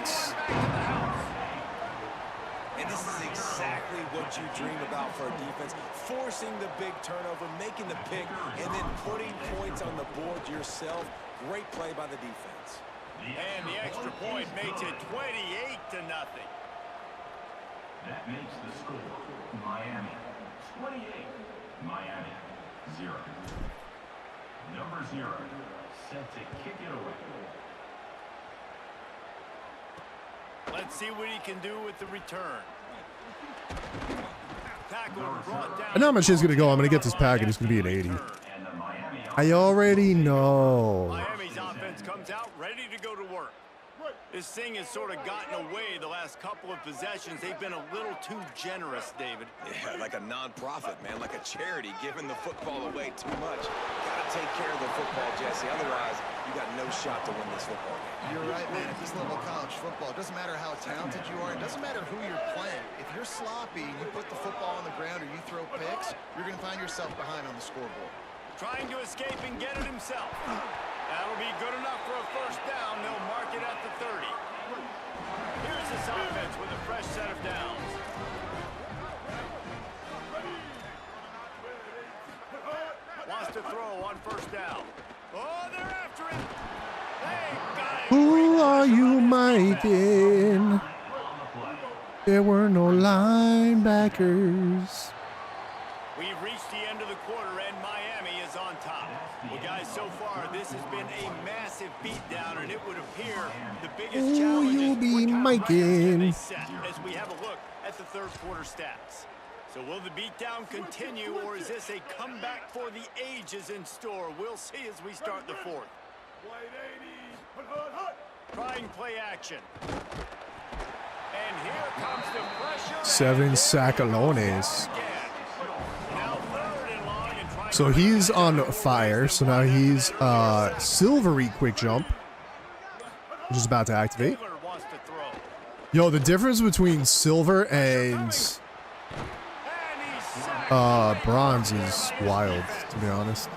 And this is exactly what you dream about for a defense. Forcing the big turnover, making the pick, and then putting points on the board yourself. Great play by the defense. And the extra point makes it 28-0. That makes the score Miami 28, Miami 0. Number 0, set to kick it away. Let's see what he can do with the return. Tackle brought down. I know how much he's going to go. I'm going to get this package. It's going to be an 80. And the Miami I already know. Miami's offense comes out ready to go to work. This thing has sort of gotten away the last couple of possessions. They've been a little too generous, David. Yeah, like a non-profit, man, like a charity, giving the football away too much. Gotta take care of the football, Jesse. Otherwise, you got no shot to win this football game. You're right, man. At this level of college football, it doesn't matter how talented you are. It doesn't matter who you're playing. If you're sloppy and you put the football on the ground or you throw picks, you're going to find yourself behind on the scoreboard. Trying to escape and get it himself. That'll be good enough for a first down. They'll mark it at the 30. Here's this offense with a fresh set of downs. Wants to throw on first down. Oh, they're after it. They got it. Who are you, Miking? There were no linebackers. We've reached the end of the quarter, and Miami is on top. Well, guys, so far, this has been a massive beatdown, and it would appear the biggest challenge you'll is be what kind of records can miking. they set as we have a look at the third quarter stats. So will the beatdown continue, or is this a comeback for the ages in store? We'll see as we start the fourth. Trying play action. And here comes the pressure. 7 Sacalones. So he's on fire. So now he's silvery quick jump, which is about to activate. Yo, the difference between silver and bronze is wild, to be honest.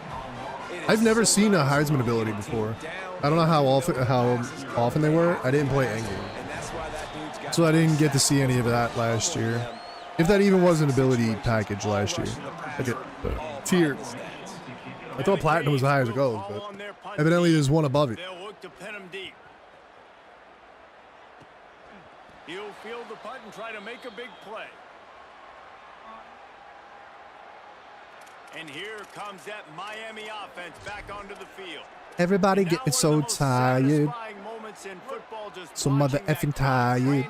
I've never seen a Heisman ability before. I don't know how often they were. I didn't play Endgame, so I didn't get to see any of that last year. If that even was an ability package last year. Like the tier. I thought platinum was the highest it goes, but evidently there's one above it. They'll look to pin him deep. He'll field the punt and try to make a big play. And here comes that Miami offense back onto the field. Everybody getting so tired. So mother effing tired.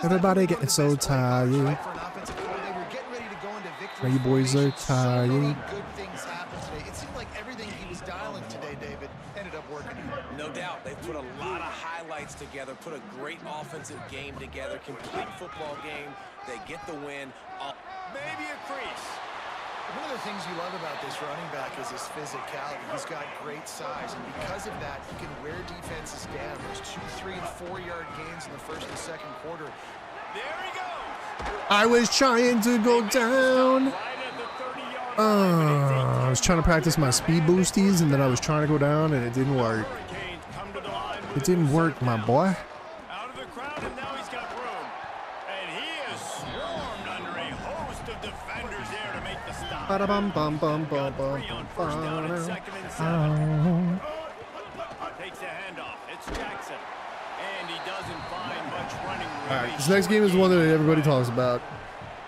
Everybody getting so tired. Now you boys are tired. Good things happen today. It seemed like everything he was dialing today, David, ended up working. No doubt. They've put a lot of highlights together, put a great offensive game together, complete football game. They get the win. Maybe a crease. One of the things you love about this running back is his physicality. He's got great size, and because of that, he can wear defenses down. There's 2, 3, and 4-yard gains in the first and second quarter. There he goes. I was trying to go down. I was trying to practice my speed boosties, and then I was trying to go down, and it didn't work. It didn't work, my boy. Out of the crowd, and now he's got room. And he is swarmed under a host of defenders there to make the stop. First down and second and 7. Takes a handoff. It's Jackson. And he doesn't find much running room. All right, this next game is the one that everybody talks about.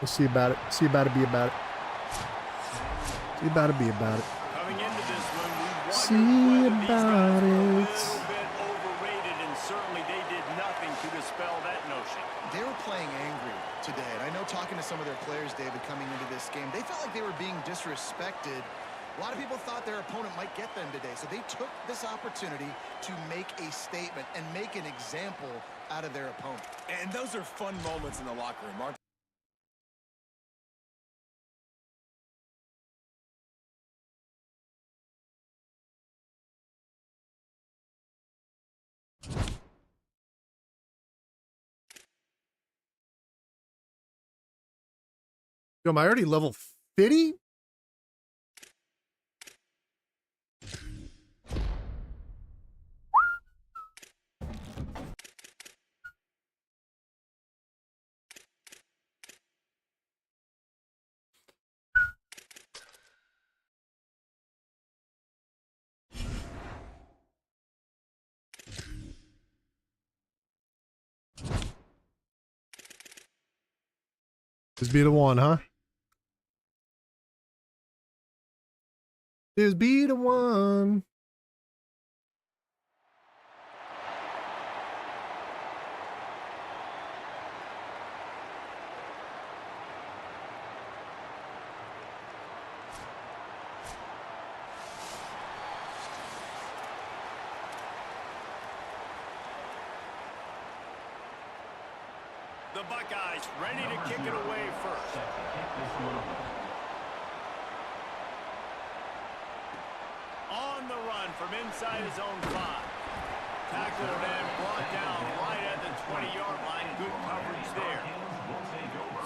We'll see about it. See about it, be about it. See about it, be about it. Coming into this one, we See wondered about whether it. these guys were a little bit overrated, and certainly they did nothing to dispel that notion. They were playing angry today, and I know talking to some of their players, David, coming into this game, they felt like they were being disrespected. A lot of people thought their opponent might get them today, so they took this opportunity to make a statement and make an example out of their opponent. And those are fun moments in the locker room, aren't they? Yo, am I already level 50? Just be the one, huh? There's be the one. The Buckeyes ready to kick it away first. On the run from inside his own 5. Tackled and brought down right at the 20-yard line. Good coverage there.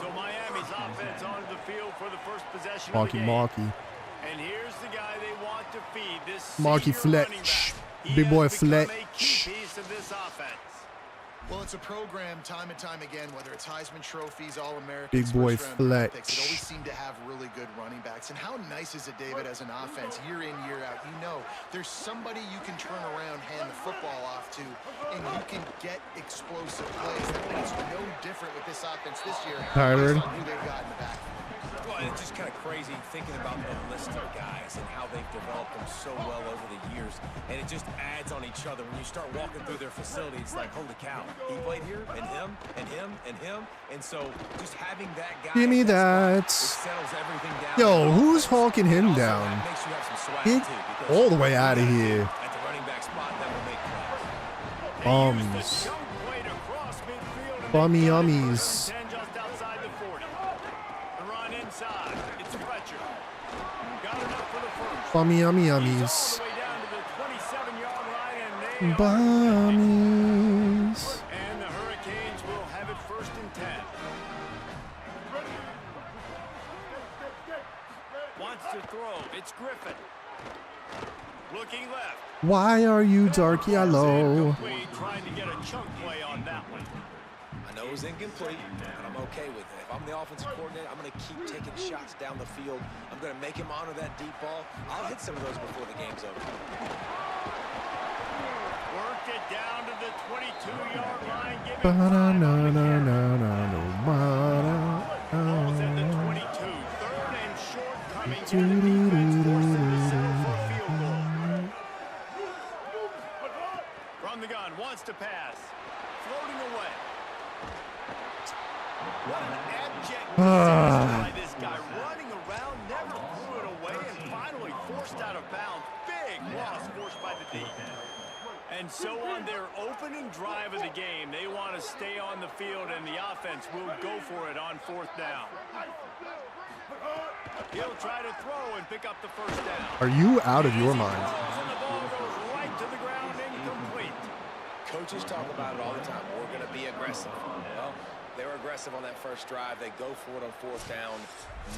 So Miami's offense onto the field for the first possession of the game. Marky. And here's the guy they want to feed. This Marky senior running Fletch. back. He Big boy has become a Fletch. key piece of this offense. Well, it's a program time and time again, whether it's Heisman trophies, All-Americans, Big boy first-round picks, it Fletch. always seem to have really good running backs. And how nice is it, David, as an offense, year in, year out? You know, there's somebody you can turn around, hand the football off to, and you can get explosive plays. And it's no different with this offense this year. Tyler. Based on who they've got in the backfield. Well, it's just kind of crazy thinking about the list of guys and how they've developed them so well over the years. And it just adds on each other. When you start walking through their facility, it's like, holy cow, he played here, and him, and him, and him. And so just having that guy. Give me that. It settles everything down. Yo, who's hawking him down? Makes you have some swag Get too, because all the way out of here. at the running back spot, that will make plays. Bums. Jump weight across midfield and Bummy they yummies. 10 just outside the 40. The run inside. It's Fletcher. Got enough for the first. Bummy yummy All yummies. the way down to the 27-yard line, and they are Bummies. and the Hurricanes will have it 1st and 10. Wants to throw. It's Griffin. Looking left. Why are you dark yellow? Incomplete, trying to get a chunk play on that one. I know it was incomplete, but I'm okay with it. If I'm the offensive coordinator, I'm going to keep taking shots down the field. I'm going to make him honor that deep ball. I'll hit some of those before the game's over. Worked it down to the 22-yard line. Give it Ball's at the 22. 3rd and short coming. Can the defense force them to settle for a field goal? From the gun, wants to pass. Floating away. What an abject by this guy. Running around, never threw it away, and finally forced out of bounds. Big loss forced by the D. And so on their opening drive of the game, they want to stay on the field, and the offense will go for it on 4th down. He'll try to throw and pick up the 1st down. Are you out of your mind? And the ball goes right to the ground, incomplete. Coaches talk about it all the time. We're going to be aggressive. Well, they were aggressive on that first drive. They go for it on 4th down.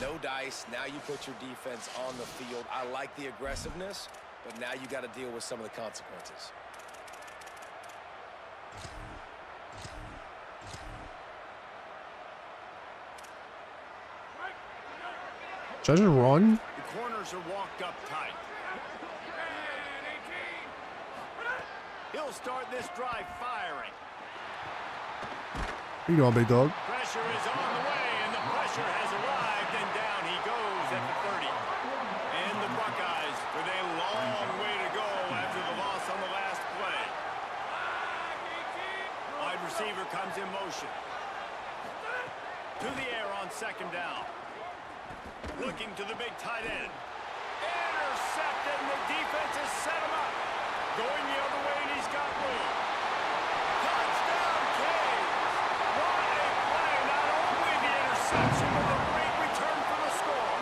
No dice. Now you put your defense on the field. I like the aggressiveness, but now you got to deal with some of the consequences. Should I just run? The corners are walked up tight. He'll start this drive firing. What you doing, big dog? Pressure is on the way, and the pressure has arrived, and down he goes at the 30. And the Buckeyes with a long way to go after the loss on the last play. Wide receiver comes in motion. To the air on 2nd down. Looking to the big tight end. Intercepted, and the defense has set him up. Going the other way, and he's got room. Touchdown, Canes! What a play! Not only the interception, but the great return for the score.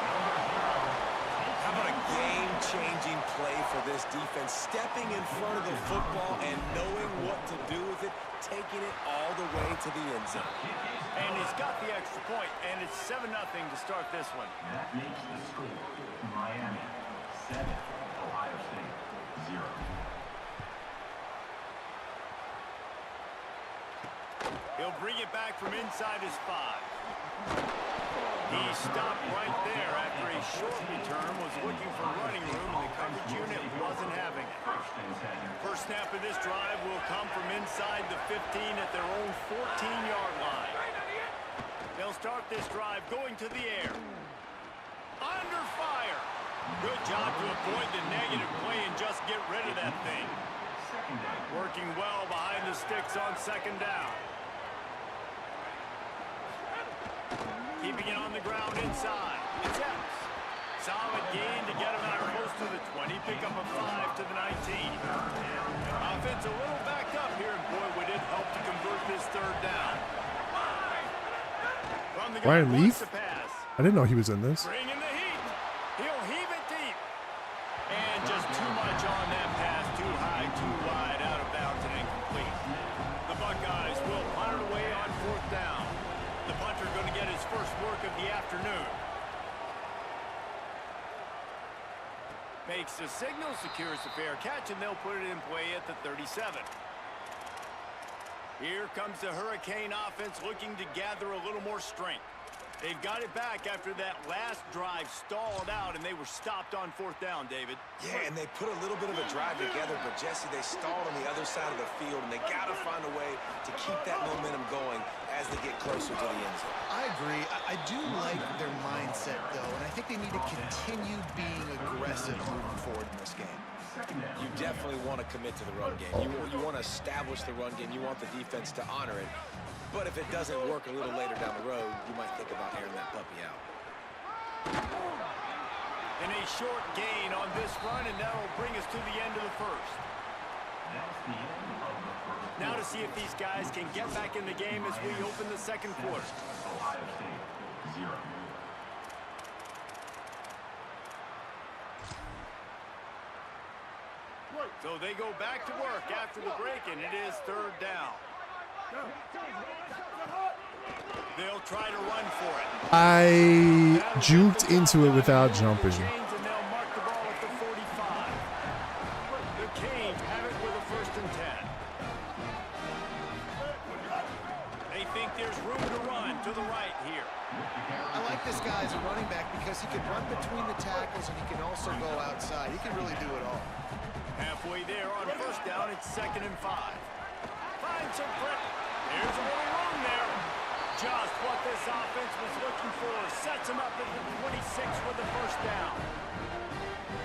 How about a game-changing play for this defense? Stepping in front of the football and knowing what to do with it, taking it all the way to the end zone. And he's got the extra point, and it's 7-0 to start this one. That makes the score Miami 7, Ohio State 0. He'll bring it back from inside his 5. He stopped right there after a short return, was looking for running room, and the coverage unit wasn't having it. First snap of this drive will come from inside the 15 at their own 14-yard line. They'll start this drive going to the air. Under fire. Good job to avoid the negative play and just get rid of that thing. Working well behind the sticks on second down. Keeping it on the ground inside. It's Epps. Solid gain to get him out close to the 20. Pick up a 5 to the 19. Offense a little backed up here, and boy, would it help to convert this third down. From the Ryan gun, Leaf? wants to pass. I didn't know he was in this. Bring in the heat. He'll heave it deep. And just too much on that pass. Too high, too wide, out of bounds, and incomplete. The Buckeyes will punt it away on fourth down. The punter going to get his first work of the afternoon. Makes the signal, secures the fair catch, and they'll put it in play at the 37. Here comes the Hurricane offense looking to gather a little more strength. They've got it back after that last drive stalled out, and they were stopped on fourth down, David. Yeah, and they put a little bit of a drive together, but Jesse, they stalled on the other side of the field, and they got to find a way to keep that momentum going as they get closer to the end zone. I agree. I do like their mindset, though, and I think they need to continue being aggressive moving forward in this game. You definitely want to commit to the run game. You want to establish the run game. You want the defense to honor it. But if it doesn't work a little later down the road, you might think about airing that puppy out. And a short gain on this run, and that'll bring us to the end of the first. Now to see if these guys can get back in the game as we open the second quarter. Ohio State, 0. So they go back to work after the break, and it is third down. They'll try to run for it. I juked into it without jumping. Chains, and they'll mark the ball at the 45. The Canes have it with a 1st and 10. They think there's room to run to the right here. I like this guy as a running back because he can run between the tackles and he can also go outside. He can really do it all. Halfway there on 1st down, it's 2nd and 5. Find some grip. There's a little room there. Just what this offense was looking for. Sets him up at the 26 with the 1st down.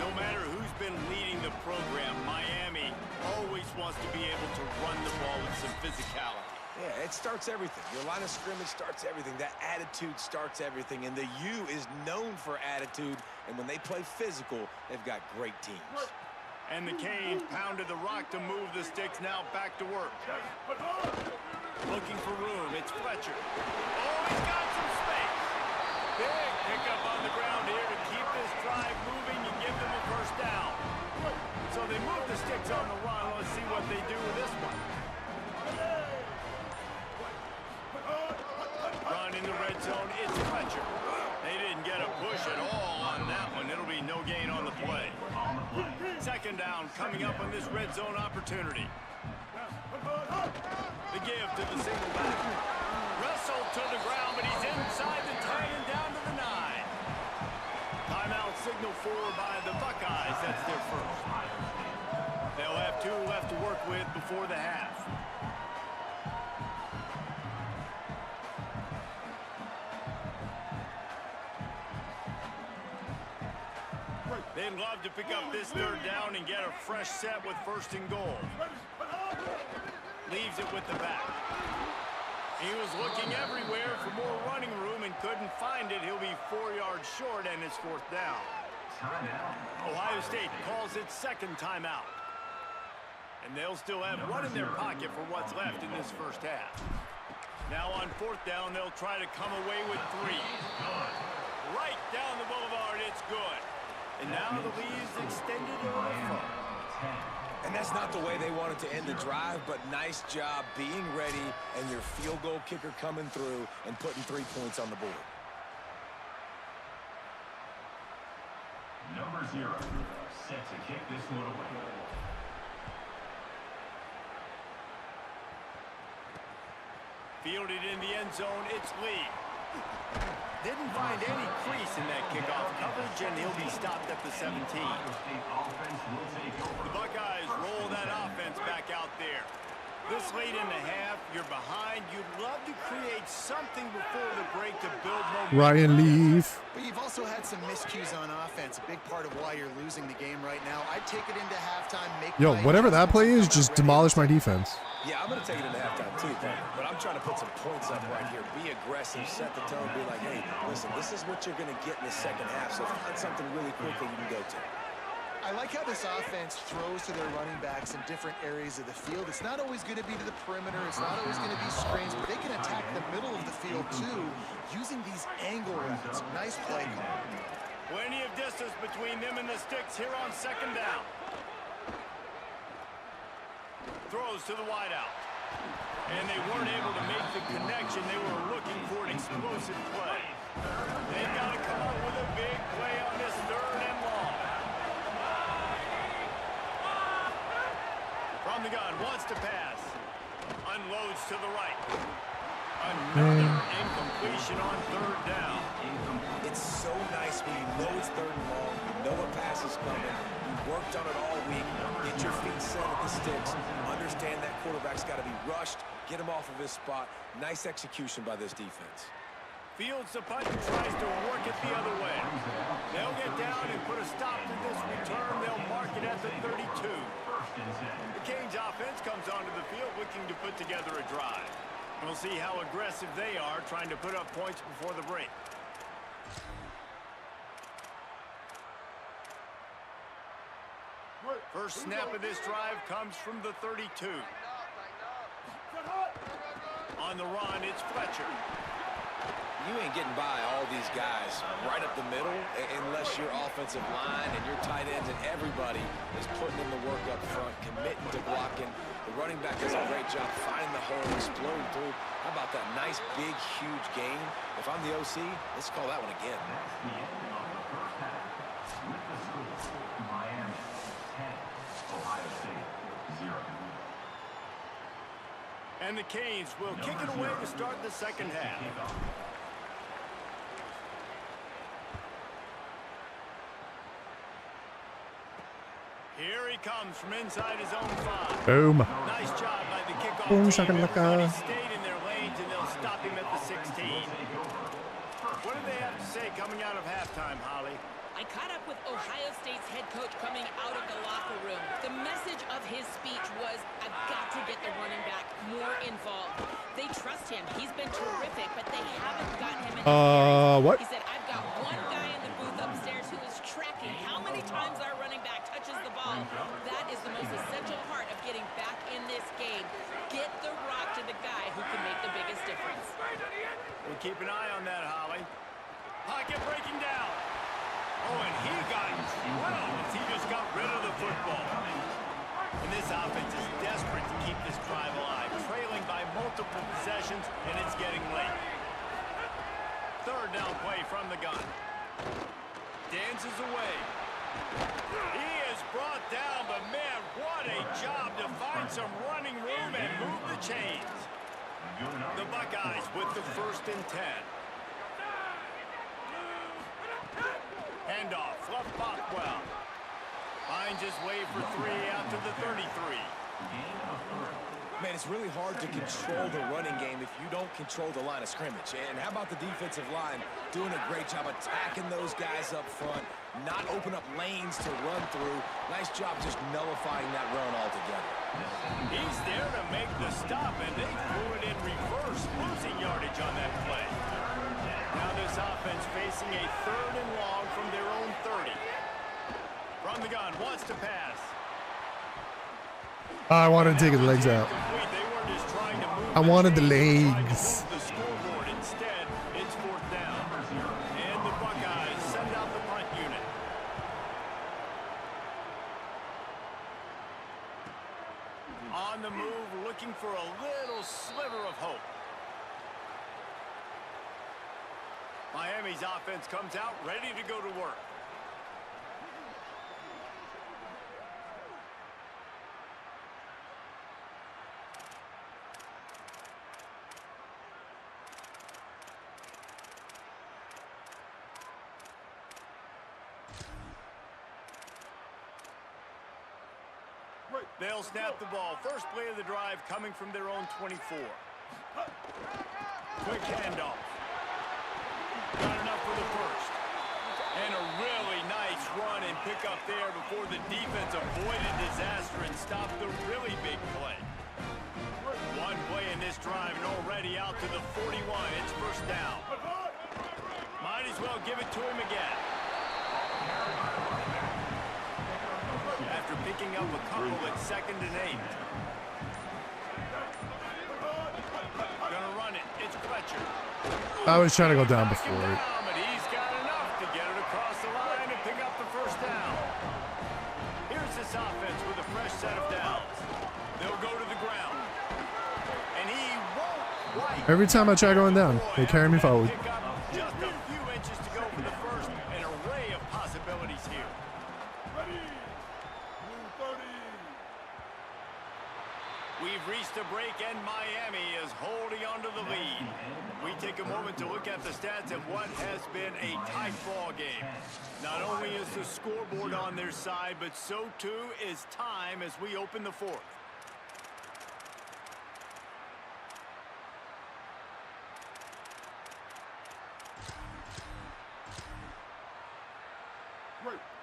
No matter who's been leading the program, Miami always wants to be able to run the ball with some physicality. Yeah, it starts everything. Your line of scrimmage starts everything. That attitude starts everything. And the U is known for attitude. And when they play physical, they've got great teams. And the Canes pounded the rock to move the sticks. Now back to work. Looking for room. It's Fletcher. Oh, he's got some space. Big pickup on the ground here to keep this drive moving and give them a 1st down. So they move the sticks on the run. Let's see what they do with this one. Run in the red zone. It's Fletcher. They didn't get a push at all on that one. It'll be no gain on the play. 2nd down coming up on this red zone opportunity. The give to the single back. Wrestled to the ground, but he's inside the 10 and down to the 9. Timeout signal for by the Buckeyes. That's their first. They'll have 2 left to work with before the half. They'd love to pick up this 3rd down and get a fresh set with 1st and goal. Leaves it with the back. He was looking everywhere for more running room and couldn't find it. He'll be 4 yards short, and it's 4th down. Ohio State calls it 2nd timeout. And they'll still have 1 in their pocket for what's left in this 1st half. Now on 4th down, they'll try to come away with 3. Right down the boulevard, it's good. And now the lead is extended to the front. And that's not the way they wanted to end the drive, but nice job being ready and your field goal kicker coming through and putting 3 points on the board. Number 0, set to kick this one away. Fielded in the end zone, it's Lee. Didn't find any crease in that kickoff coverage, and he'll be stopped at the 17. The Buckeyes roll that offense back out there. This late in the half, you're behind. You'd love to create something before the break to build momentum. Ryan Leaf. But you've also had some miscues on offense. A big part of why you're losing the game right now. I'd take it into halftime. Yo, whatever that play is, just demolish my defense. Yeah, I'm going to take it into halftime too, but I'm trying to put some points up right here. Be aggressive, set the tone, be like, hey, listen, this is what you're going to get in the second half, so find something really quick that you can go to. I like how this offense throws to their running backs in different areas of the field. It's not always going to be to the perimeter. It's not always going to be screens, but they can attack the middle of the field too using these angle routes. Nice play call. Plenty of distance between them and the sticks here on second down. Throws to the wideout. And they weren't able to make the connection. They were looking for an explosive play. They've got to come up with a big play on this third and long. From the gun, wants to pass. Unloads to the right. Another incompletion on third down. It's so nice when you know it's third and long, you know a pass is coming, you worked on it all week, get your feet set at the sticks, understand that quarterback's got to be rushed, get him off of his spot. Nice execution by this defense. Fields the punt and tries to work it the other way. They'll get down and put a stop to this return. They'll mark it at the 32. The Canes offense comes onto the field looking to put together a drive. We'll see how aggressive they are trying to put up points before the break. First snap of this drive comes from the 32. On the run, it's Fletcher. You ain't getting by all these guys right up the middle unless your offensive line and your tight ends and everybody is putting in the work up front, committing to blocking. The running back does a great job finding the hole, exploding through. How about that nice, big, huge game? If I'm the OC, let's call that one again. That's the end of the first half. With the score, Miami 10, Ohio State 0. And the Canes will kick it away to start the second half. Here he comes from inside his own 5. Boom. Nice job by the kickoff Boom, team. shakalaka. Everybody stayed in their lanes, and they'll stop him at the 16. What do they have to say coming out of halftime, Holly? I caught up with Ohio State's head coach coming out of the locker room. The message of his speech was, I've got to get the running back more involved. They trust him. He's been terrific, but they haven't gotten him in What? He said, I've got one guy in the booth upstairs who is tracking how many times our running back touches the ball. That is the most essential part of getting back in this game. Get the rock to the guy who can make the biggest difference. We'll keep an eye on that, Holly. Pocket breaking down. Oh, and he got drilled as he just got rid of the football. And this offense is desperate to keep this drive alive, trailing by multiple possessions, and it's getting late. Third down play from the gun. Dances away. He is brought down, but man, what a job to find some running room and move the chains. The Buckeyes with the 1st and 10. Handoff, fluff Bothwell. Finds his way for 3 out to the 33. Man, it's really hard to control the running game if you don't control the line of scrimmage. And how about the defensive line doing a great job attacking those guys up front, not open up lanes to run through. Nice job just nullifying that run altogether. He's there to make the stop, and they threw it in reverse, losing yardage on that play. Now this offense facing a 3rd and long from their own 30. From the gun, wants to pass. I wanted to take his legs out. I wanted the legs. The scoreboard instead, it's 4th down. And the Buckeyes send out the punt unit. On the move, looking for a little sliver of hope. Miami's offense comes out ready to go to work. They'll snap the ball. First play of the drive coming from their own 24. Quick handoff. Got enough for the 1st. And there before the defense avoided disaster and stopped the really big play. One play in this drive and already out to the 41. It's first down. Might as well give it to him again. After picking up a couple at 2nd and 8. Gonna run it. It's Fletcher. I was trying to go down before it. But he's got enough to get it across the line and pick up the first down. Here's this offense with a fresh set of downs. They'll go to the ground. And he won't quite. Every time I try going down, they carry me forward. Pick up just a few inches to go for the first. An array of possibilities here. We've reached a break and Miami is holding on to the lead. We take a moment to look at the stats of what has been a tight ball game. Not only is the scoreboard on their side, but so too is time as we open the fourth.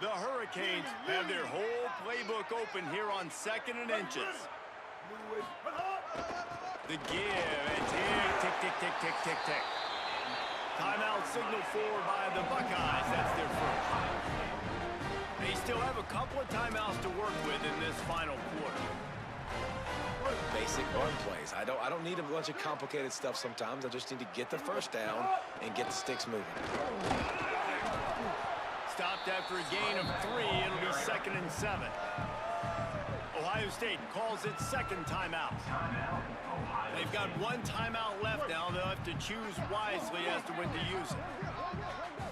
The Hurricanes have their whole playbook open here on 2nd and inches. The give, it's here, tick, tick, tick, tick, tick, tick. Timeout signal for by the Buckeyes, that's their first. They still have a couple of timeouts to work with in this final quarter. Basic run plays. I don't need a bunch of complicated stuff sometimes. I just need to get the first down and get the sticks moving. Stopped after a gain of 3, it'll be 2nd and 7. Ohio State calls its 2nd timeout. They've got 1 timeout left now. They'll have to choose wisely as to when to use it.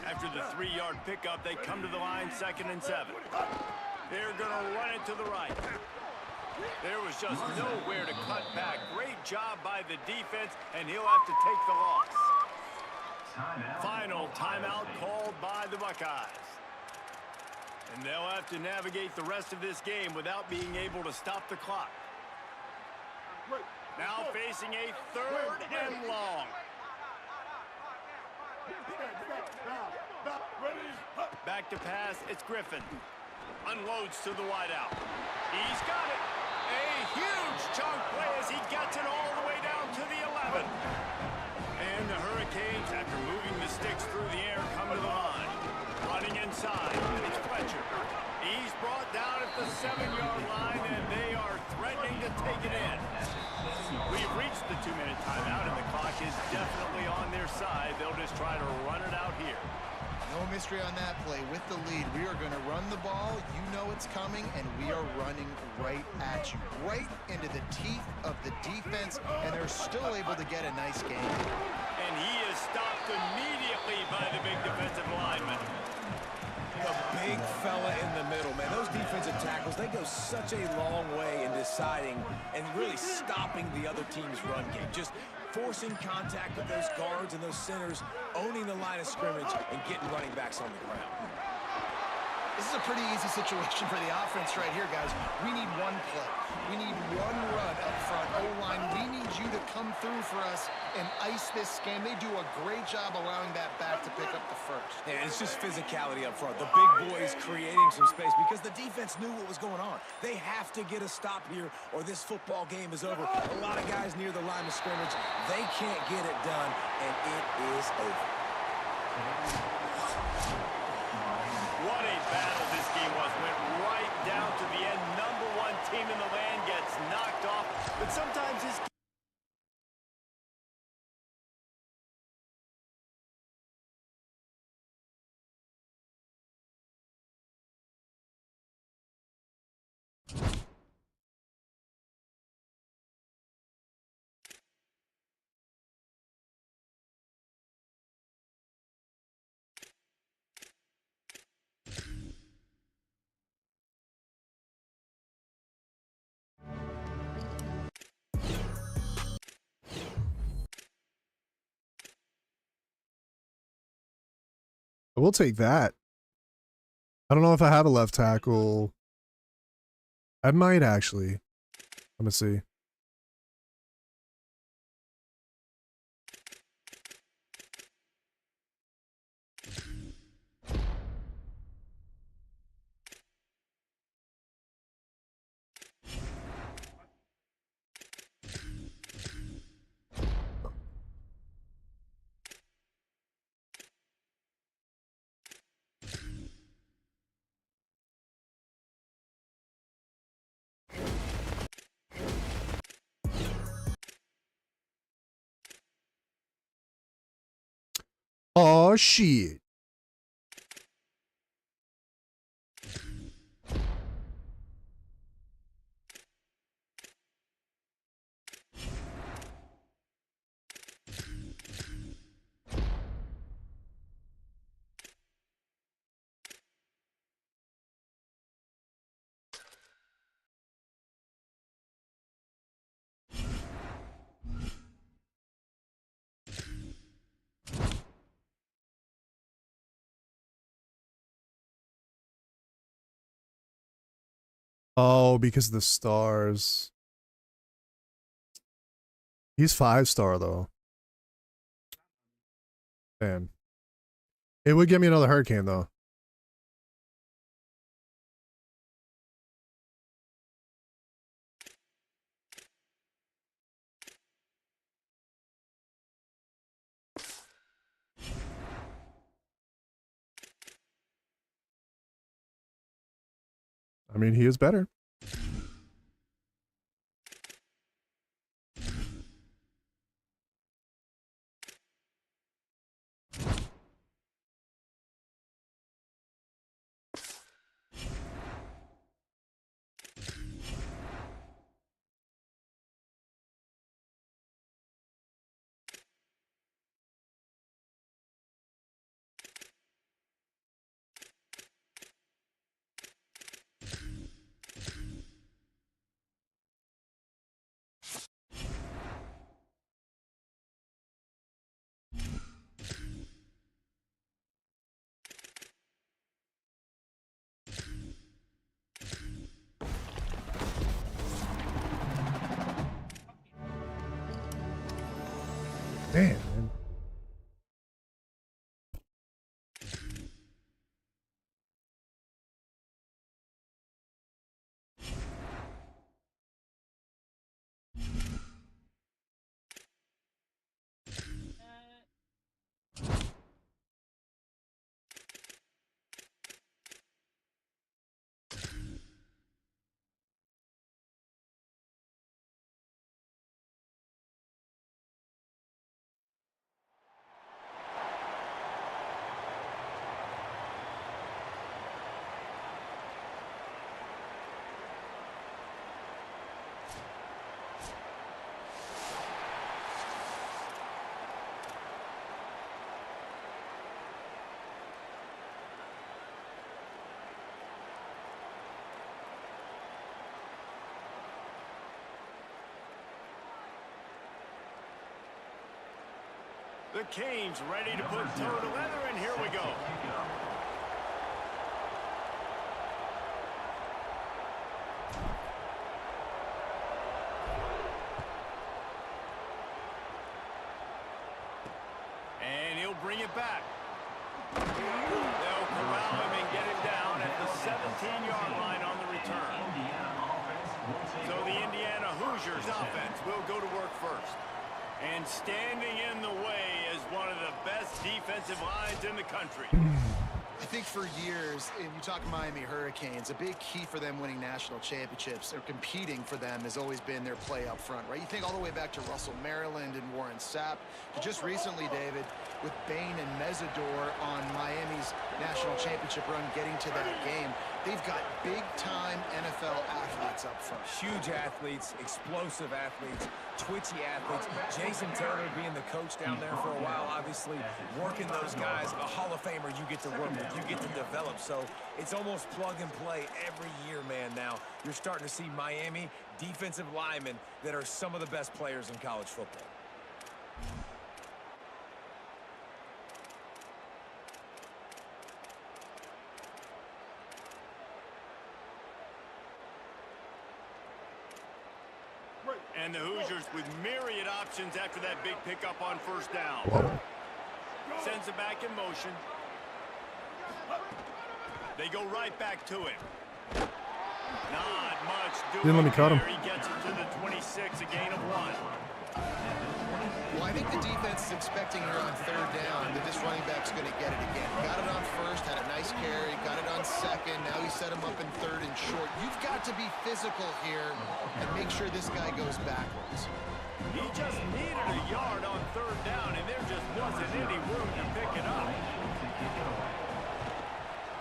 After the 3-yard pickup, they come to the line 2nd and 7. They're going to run it to the right. There was just nowhere to cut back. Great job by the defense, and he'll have to take the loss. Final timeout called by the Buckeyes. And they'll have to navigate the rest of this game without being able to stop the clock. Now facing a 3rd and long. Back to pass, it's Griffin. Unloads to the wideout. He's got it. A huge chunk play as he gets it all the way down to the 11. And the Hurricanes, after moving the sticks through the air, come to the line. Running inside, it's Fletcher. He's brought down at the 7-yard line, and they are threatening to take it in. We've reached the 2-minute timeout, and the clock is definitely on their side. They'll just try to run it out here. No mystery on that play. With the lead, we are going to run the ball. You know it's coming, and we are running right at you, right into the teeth of the defense, and they're still able to get a nice game. And he is stopped immediately by the big defensive lineman. The big fella in the middle, man. Those defensive tackles, they go such a long way in deciding and really stopping the other team's run game. Just forcing contact with those guards and those centers, owning the line of scrimmage, and getting running backs on the ground. This is a pretty easy situation for the offense right here, guys. We need one play. We need one run up front. O-line, we need you to come through for us and ice this game. They do a great job allowing that back to pick up the first. Yeah, it's just physicality up front. The big boys creating some space because the defense knew what was going on. They have to get a stop here or this football game is over. A lot of guys near the line of scrimmage, they can't get it done, and it is over. What a battle this game was. Went right down to the end. Number 1 team in the land gets knocked off. But sometimes this I will take that. I don't know if I have a left tackle. I might actually. Let me see. shit. Oh, because of the stars. He's 5-star though. Damn. It would get me another hurricane though. I mean, he is better. Damn, man. The Canes ready to put toe to leather, and here we go. And he'll bring it back. They'll corral him and get him down at the 17-yard line on the return. So the Indiana Hoosiers offense will go to work first. And standing in the way is one of the best defensive lines in the country. I think for years, and you talk Miami Hurricanes, a big key for them winning national championships or competing for them has always been their play up front, right? You think all the way back to Russell Maryland and Warren Sapp, to just recently, David, with Bain and Mesidor on Miami's national championship run getting to that game. They've got big-time NFL athletes up front. Huge athletes, explosive athletes, twitchy athletes. Jason Taylor being the coach down there for a while, obviously working those guys. A Hall of Famer you get to work with, you get to develop. So it's almost plug and play every year, man. Now you're starting to see Miami defensive linemen that are some of the best players in college football. And the Hoosiers with myriad options after that big pickup on first down. Whoa. Sends it back in motion. They go right back to him. Not much doing. Didn't let me cut him. He gets it to the 26, a gain of 1. Well, I think the defense is expecting here on third down that this running back's going to get it again. Got it on first, had a nice carry, got it on second. Now he set him up in third and short. You've got to be physical here and make sure this guy goes backwards. He just needed a yard on third down, and there just wasn't any room to pick it up.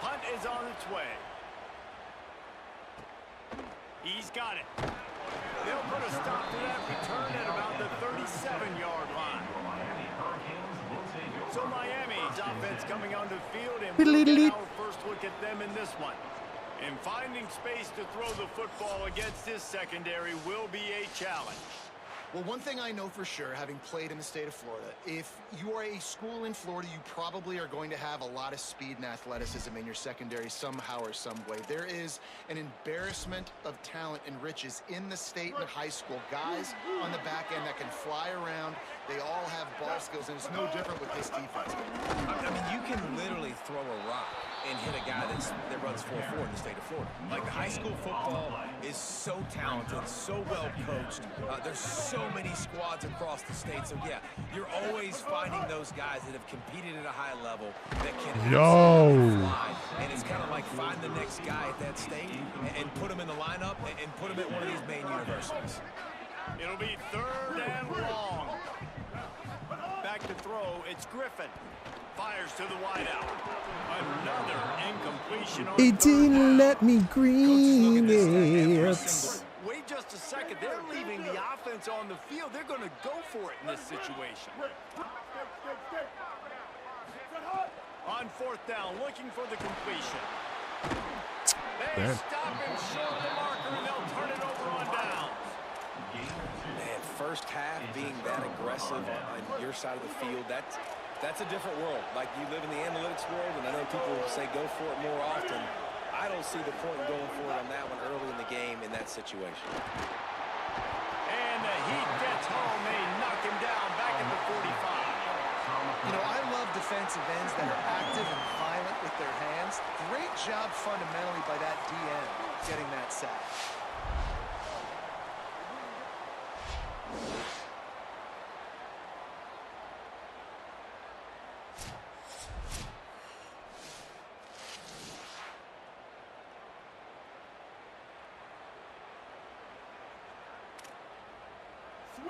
Hunt is on its way. He's got it. They'll put a stop to that return at about the 37-yard line. So Miami's offense coming onto the field, and we'll get our first look at them in this one. And finding space to throw the football against this secondary will be a challenge. Well, one thing I know for sure, having played in the state of Florida, if you are a school in Florida, you probably are going to have a lot of speed and athleticism in your secondary somehow or some way. There is an embarrassment of talent and riches in the state and high school. Guys on the back end that can fly around. They all have ball skills, and it's no different with this defense. I mean, you can literally throw a rock and hit a guy that runs 4.4 in the state of Florida. Like, the high school football is so talented, so well coached. There's so many squads across the state. So, yeah, you're always finding those guys that have competed at a high level that can fly. And it's kind of like find the next guy at that state and put him in the lineup and put him at one of these main universities. It'll be third and long. Back to throw, it's Griffin. Fires to the wideout. Another incompletion on 18, let me green it. Wait just a second. They're leaving the offense on the field. They're going to go for it in this situation. On fourth down, looking for the completion. They stop him short of the marker, and they'll turn it over on downs. Man, first half being that aggressive on your side of the field, that's a different world. Like, you live in the analytics world, and I know people say go for it more often. I don't see the point in going for it on that one early in the game in that situation. And the heat gets home. They knock him down back at the 45. You know, I love defensive ends that are active and violent with their hands. Great job fundamentally by that DN getting that sack.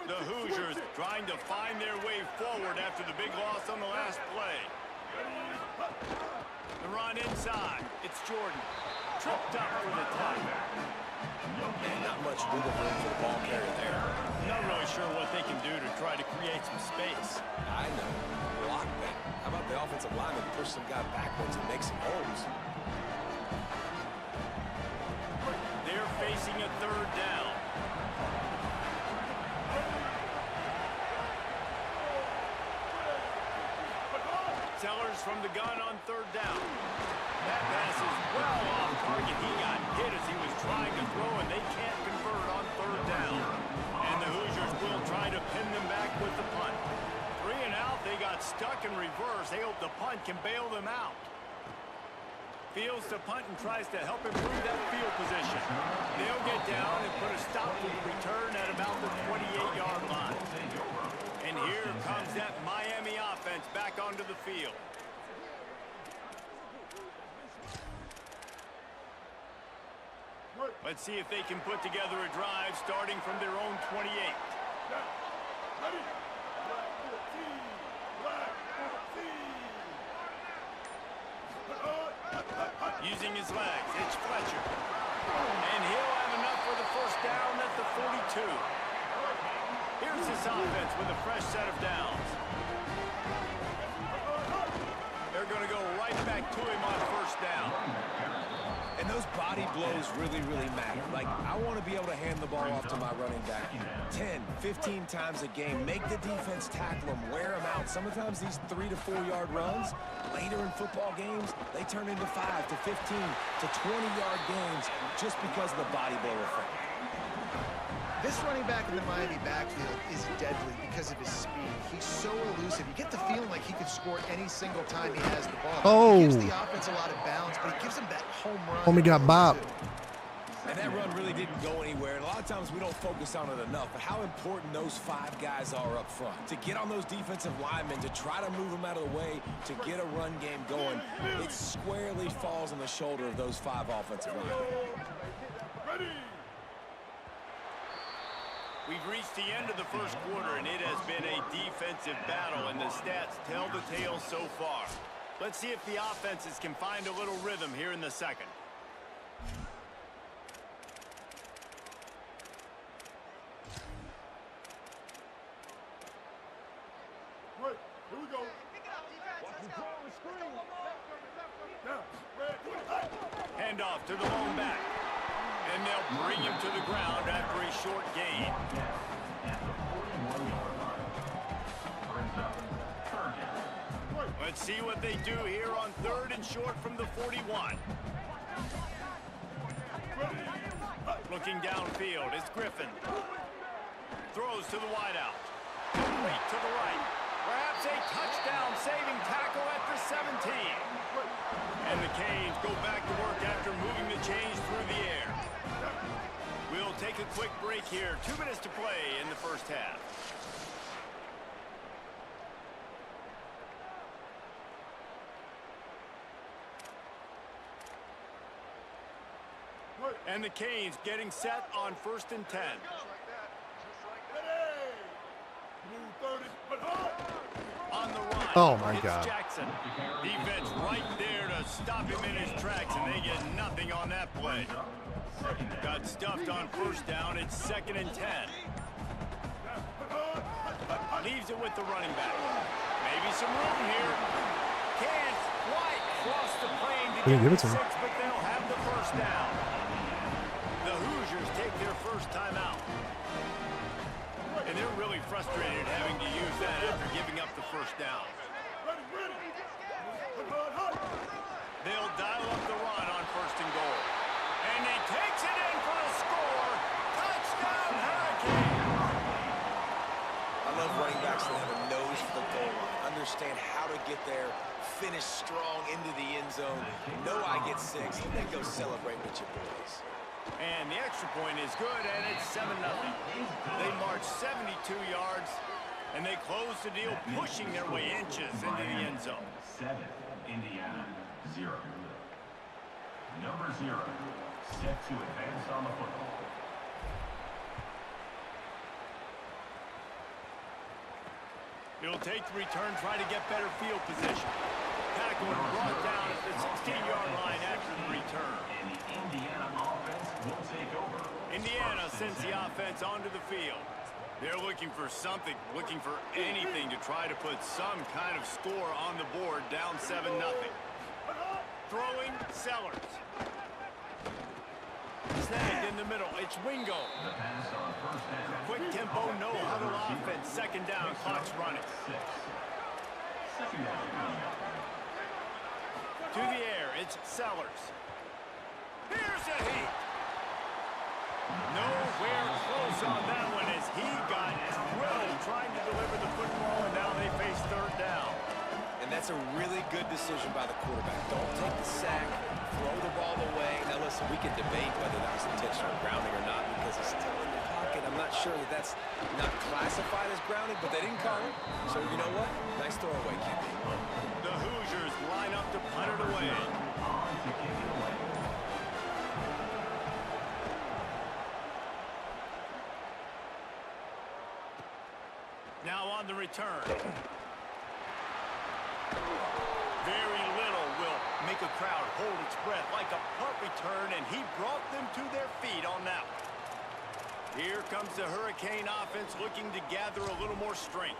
The Hoosiers trying to find their way forward after the big loss on the last play. The run inside. It's Jordan. Tripped up for the touch. And not much wiggle room for the ball carrier there. Not really sure what they can do to try to create some space. I know. Block that. How about the offensive lineman push some guy backwards and make some holes? They're facing a third down. Sellers from the gun on third down. That pass is well off target. He got hit as he was trying to throw, and they can't convert on third down. And the Hoosiers will try to pin them back with the punt. 3 and out, they got stuck in reverse. They hope the punt can bail them out. Fields to punt and tries to help improve that field position. They'll get down and put a stop to the return at about the 28-yard line. And here comes that Miami offense back onto the field. Let's see if they can put together a drive starting from their own 28. Using his legs, it's Fletcher. And he'll have enough for the first down at the 42. Here's this offense with a fresh set of downs. They're going to go right back to him on first down. And those body blows really, really matter. Like, I want to be able to hand the ball off to my running back 10, 15 times a game. Make the defense tackle them, wear them out. Sometimes these 3 to 4 yard runs, later in football games, they turn into 5 to 15 to 20-yard games just because of the body blow effect. This running back in the Miami backfield is deadly because of his speed. He's so elusive. You get the feeling like he could score any single time he has the ball. Oh. He gives the offense a lot of balance, but he gives them that home run. Homie got bopped. And that run really didn't go anywhere. And a lot of times we don't focus on it enough, but how important those 5 guys are up front. To get on those defensive linemen, to try to move them out of the way, to get a run game going, it squarely falls on the shoulder of those 5 offensive linemen. We've reached the end of the first quarter, and it has been a defensive battle, and the stats tell the tale so far. Let's see if the offenses can find a little rhythm here in the second. Here we go. Handoff to the lone back. And they'll bring him to the ground after a short gain. Let's see what they do here on 3rd and short from the 41. Looking downfield is Griffin. Throws to the wideout. Complete to the right. Perhaps a touchdown-saving tackle at the 17. And the Canes go back to work after moving the chains through the air. We'll take a quick break here. 2 minutes to play in the first half. And the Canes getting set on 1st and 10. On the run. Oh my it's God. Jackson. Defense right there to stop him in his tracks, and they get nothing on that play. Got stuffed on 1st down. It's 2nd and 10. Leaves it with the running back. Maybe some room here. Can't quite cross the plane to Give get it the to him. 6, but they'll have the 1st down. The Hoosiers take their first timeout. And they're really frustrated having to use that after giving up the 1st down. They'll dial up the run on 1st and goal. And he takes it in for a score. Touchdown, Hurricane! I love running backs that have a nose for the goal line. Understand how to get there, finish strong into the end zone. Know I get 6, and then go celebrate with your boys. And the extra point is good, and it's 7-0. They march 72 yards, and they close the deal, pushing their way inches into the end zone. 7, Indiana, 0. Number 0, set to advance on the football. It'll take the return, try to get better field position. Tackle and brought down at the 16-yard line after the return. And the Indiana offense will take over. Indiana sends the offense onto the field. They're looking for something, looking for anything to try to put some kind of score on the board, down 7-0. Throwing, Sellers. Snagged in the middle, it's Wingo. The pass on 1st down. Quick tempo, no huddle offense, 2nd down, clock's running. 6. 2nd down. To the air, it's Sellers. Here's a heat. Nowhere close on that one as he got drilled trying to deliver the football, and now they face 3rd down. And that's a really good decision by the quarterback. Don't take the sack, throw the ball away. Now listen, we can debate whether that was intentional grounding or not because he's still in the pocket. I'm not sure that that's not classified as grounding, but they didn't call it. So you know what? Nice throwaway, QB. The Hoosiers line up to punt it away. On to kick it away. Now on the return. Very little will make a crowd hold its breath like a punt return, and he brought them to their feet on that one. Here comes the Hurricane offense looking to gather a little more strength.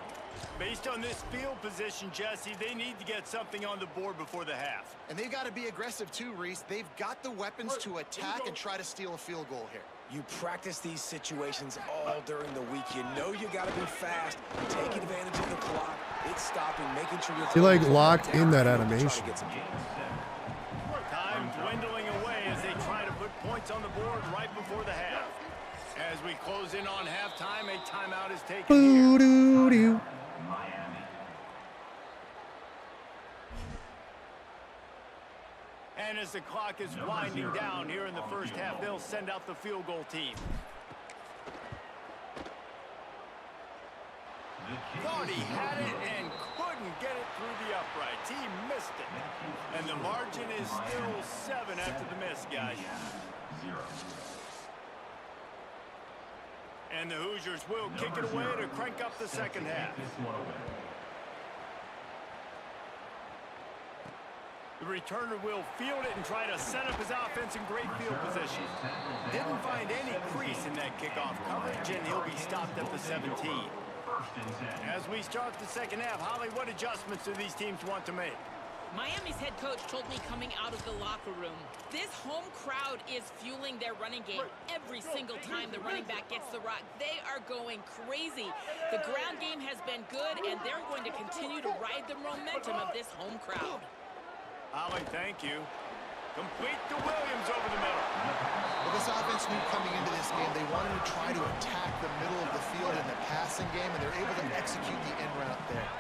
Based on this field position, Jesse, they need to get something on the board before the half. And they've got to be aggressive too, Reese. They've got the weapons to attack and try to steal a field goal here. You practice these situations all during the week. You know you got to be fast, take advantage of the clock. It's stopping, making sure you're... He like locked in that animation. Time dwindling away as they try to put points on the board right before the half. As we close in on halftime, a timeout is taken here. Boo-doo-doo. Miami. And as the clock is winding down here in the first half, they'll send out the field goal team. Thought he had it and couldn't get it through the uprights. He missed it. And the margin is still 7 after the miss, guys. And the Hoosiers will kick it away to crank up the second half. The returner will field it and try to set up his offense in great field position. Didn't find any crease in that kickoff coverage, and he'll be stopped at the 17. As we start the second half, Holly, what adjustments do these teams want to make? Miami's head coach told me coming out of the locker room, this home crowd is fueling their running game. Every single time the running back gets the rock, they are going crazy. The ground game has been good, and they're going to continue to ride the momentum of this home crowd. Holly, thank you. Complete to Williams over the middle. Well, this offense knew coming into this game they wanted to try to attack the middle of the field in the passing game, and they're able to execute the end route there.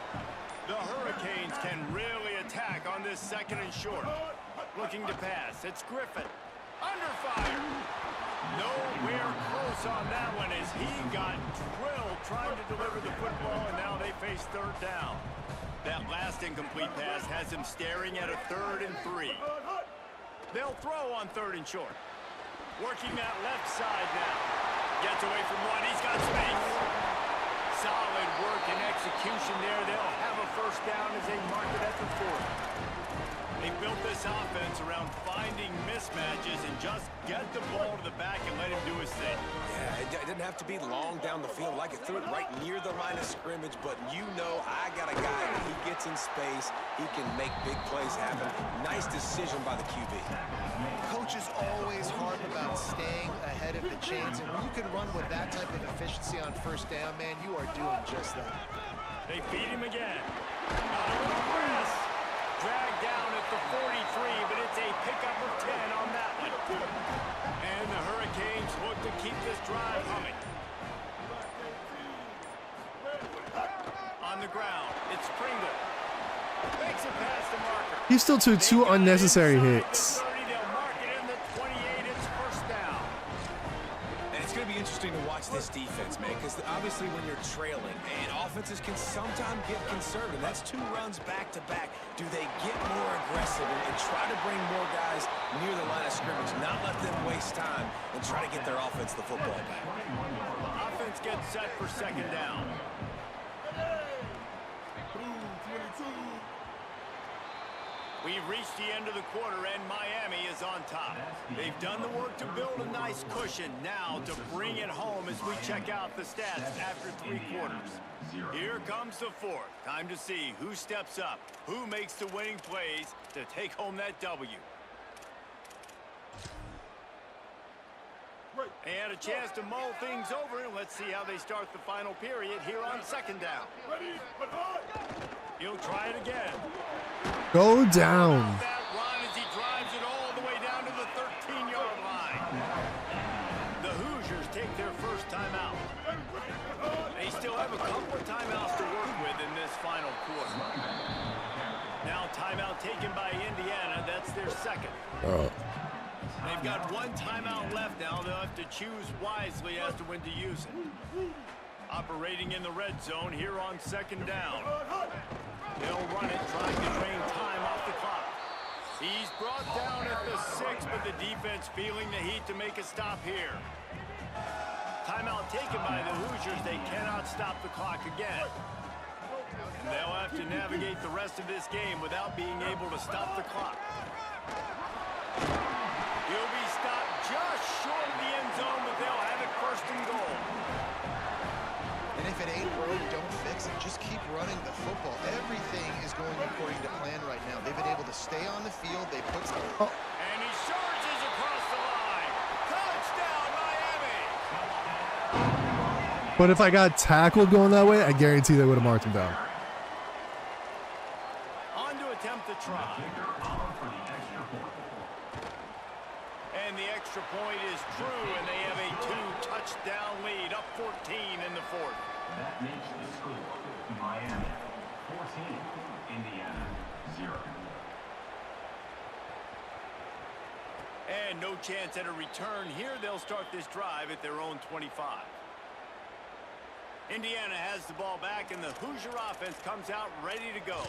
The Hurricanes can really attack on this second and short. Looking to pass. It's Griffin. Under fire. Nowhere close on that one as he got drilled trying to deliver the football, and now they face third down. That last incomplete pass has him staring at a 3rd and 3. They'll throw on 3rd and short. Working that left side now. Gets away from one. He's got space. Solid work and execution there. They'll have a first down as they mark it at the 4th. They built this offense around finding mismatches and just get the ball to the back and let him do his thing. Yeah, it didn't have to be long down the field. Like it threw it right near the line of scrimmage, but you know I got a guy that he gets in space. He can make big plays happen. Nice decision by the QB. Coach is always hard about staying ahead of the chains, and when you can run with that type of efficiency on first down, man, you are doing just that. They feed him again. Not a little press. Dragged down at the 43, but it's a pickup of 10 on that one. And the Hurricanes look to keep this drive humming. On the ground, it's Pringle. Makes it past the marker. He still took 2 unnecessary hits. They'll mark it in the 28. It's first down. And it's going to be interesting to watch this defense, man, because obviously when you're trailing, and offenses can sometimes get concerned, and that's 2 runs back-to-back. Do they get more aggressive and try to bring more guys near the line of scrimmage, not let them waste time, and try to get their offense the football back? Offense gets set for second down. We've reached the end of the quarter, and Miami is on top. They've done the work to build a nice cushion. Now to bring it home as we check out the stats after 3 quarters. Here comes the 4th. Time to see who steps up, who makes the winning plays to take home that W. They had a chance to mull things over, and let's see how they start the final period here on second down. He'll try it again. Go down. That run as he drives it all the way down to the 13-yard line. The Hoosiers take their first timeout. They still have a couple of timeouts to work with in this final quarter. Now timeout taken by Indiana. That's their second. They've got 1 timeout left now. They'll have to choose wisely as to when to use it. Operating in the red zone here on second down. They'll run it, trying to drain time off the clock. He's brought down at the 6, but the defense feeling the heat to make a stop here. Timeout taken by the Hoosiers. They cannot stop the clock again. And they'll have to navigate the rest of this game without being able to stop the clock. He'll be stopped just short of the end zone, but they'll have it first and goal. And if it ain't broke, don't fix it. Just keep running the football. Everything is going according to plan right now. They've been able to stay on the field. They put some... And he charges across the line. Touchdown, Miami! But if I got tackled going that way, I guarantee they would have marked him down. On to attempt the try. And the extra point is true, and they have a 2-touchdown lead, up 14 in the 4th. That makes the score Miami 14, Indiana 0. And no chance at a return here. They'll start this drive at their own 25. Indiana has the ball back, and the Hoosier offense comes out ready to go.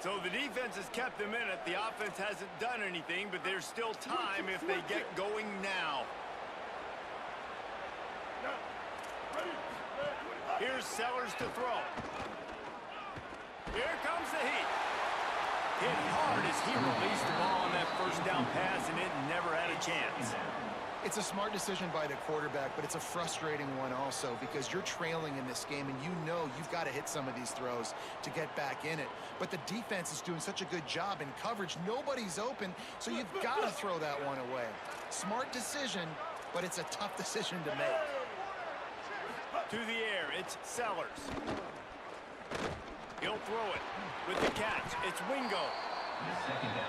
So the defense has kept them in it. The offense hasn't done anything, but there's still time if they get going now. Here's Sellers to throw. Here comes the heat. Hit hard as he released the ball on that first down pass, and it never had a chance. It's a smart decision by the quarterback, but it's a frustrating one also because you're trailing in this game and you know you've got to hit some of these throws to get back in it. But the defense is doing such a good job in coverage. Nobody's open, so you've got to throw that one away. Smart decision, but it's a tough decision to make. To the air, it's Sellers. He'll throw it with the catch. It's Wingo.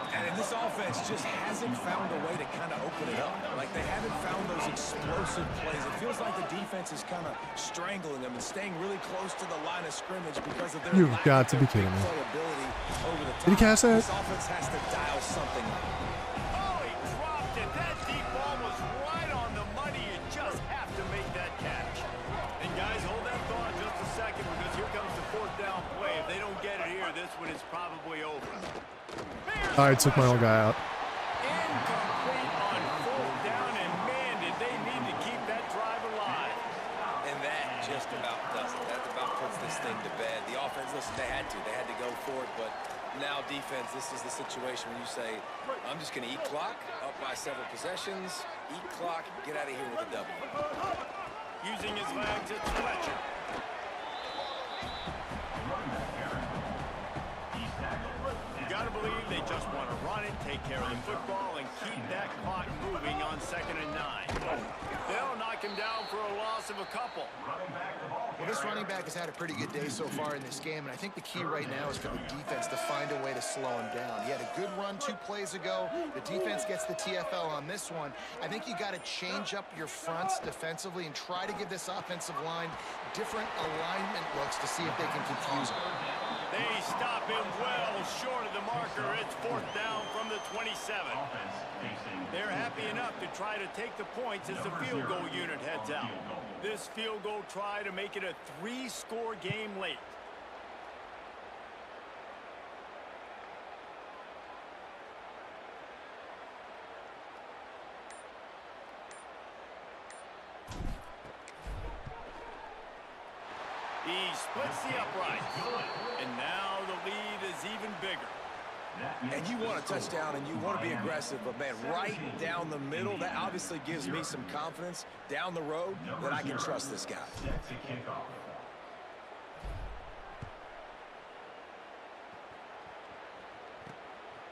And this offense just hasn't found a way to kind of open it up. Like they haven't found those explosive plays. It feels like the defense is kind of strangling them and staying really close to the line of scrimmage because of their You've lack got of to be kidding me. playability over the top. Did he catch that? This offense has to dial something up. Oh, he dropped it. That deep ball was right on the money. You just have to make that catch. And guys, hold that thought just a second because here comes the fourth down play. If they don't get it here, this one is probably over. I took my own guy out. Incomplete on fourth down, and man, did they need to keep that drive alive. And that just about does it. That about puts this thing to bed. The offense, listen, they had to go for it, but now defense, this is the situation when you say, I'm just going to eat clock, up by several possessions, eat clock, get out of here with a W. Using his legs, it's Fletcher. Gotta believe they just want to run it, take care of the football, and keep that clock moving on 2nd and 9. They'll knock him down for a loss of a couple. Well, this running back has had a pretty good day so far in this game, and I think the key right now is for the defense to find a way to slow him down. He had a good run 2 plays ago. The defense gets the TFL on this one. I think you got to change up your fronts defensively and try to give this offensive line different alignment looks to see if they can confuse him. They stop him well short of the marker. It's 4th down from the 27. They're happy enough to try to take the points as the field goal unit heads out. This field goal try to make it a 3-score game late. He splits the uprights, and now the lead is even bigger. And you want a touchdown and you want to be aggressive, but man, right down the middle, that obviously gives me some confidence down the road that I can trust this guy.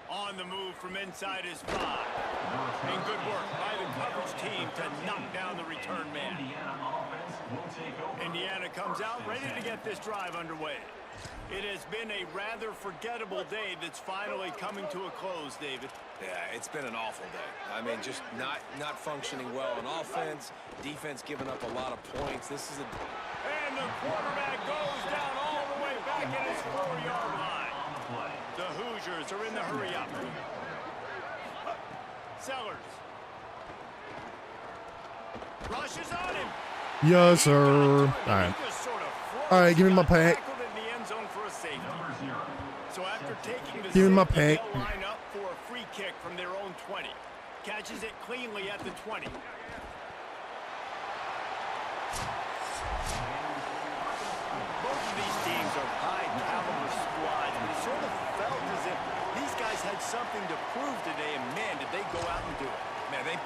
On the move from inside his 5. And good work by the coverage team to knock down the return man. Indiana comes out ready to get this drive underway. It has been a rather forgettable day that's finally coming to a close, David. Yeah, it's been an awful day. I mean, just not functioning well on offense, defense giving up a lot of points. This is a... And the quarterback goes down all the way back at his 4-yard line. The Hoosiers are in the hurry-up. Sellers. Rushes on him. Yes, sir. Alright. Alright, give me my pack. So after taking the Give me my safety, pack. they'll line up for a free kick from their own 20. Catches it cleanly at the 20. Both of these teams are high-caliber squads, but it sort of felt as if these guys had something to prove today, and man, did they go out and do it. Man, they...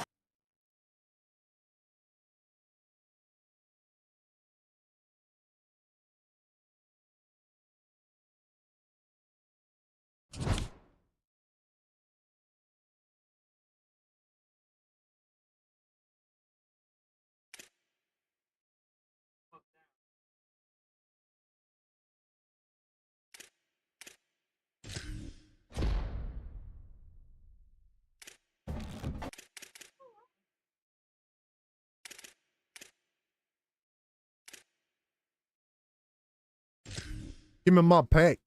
Give me my pack,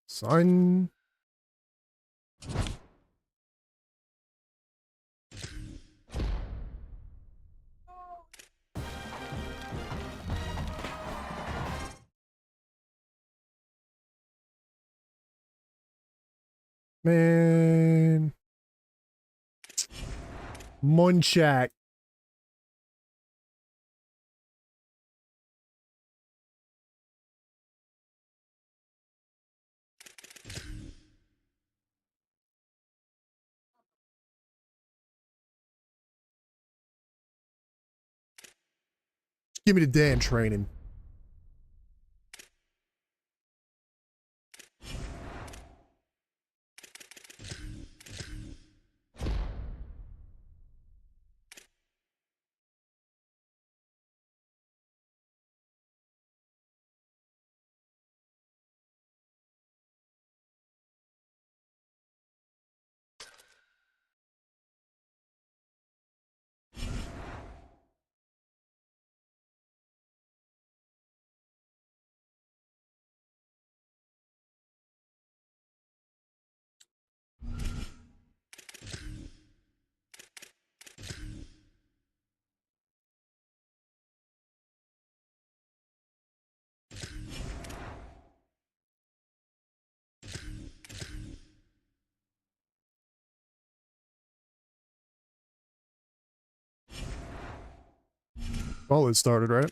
son. Man. Munchak. Give me the day in training. Oh, it started, right?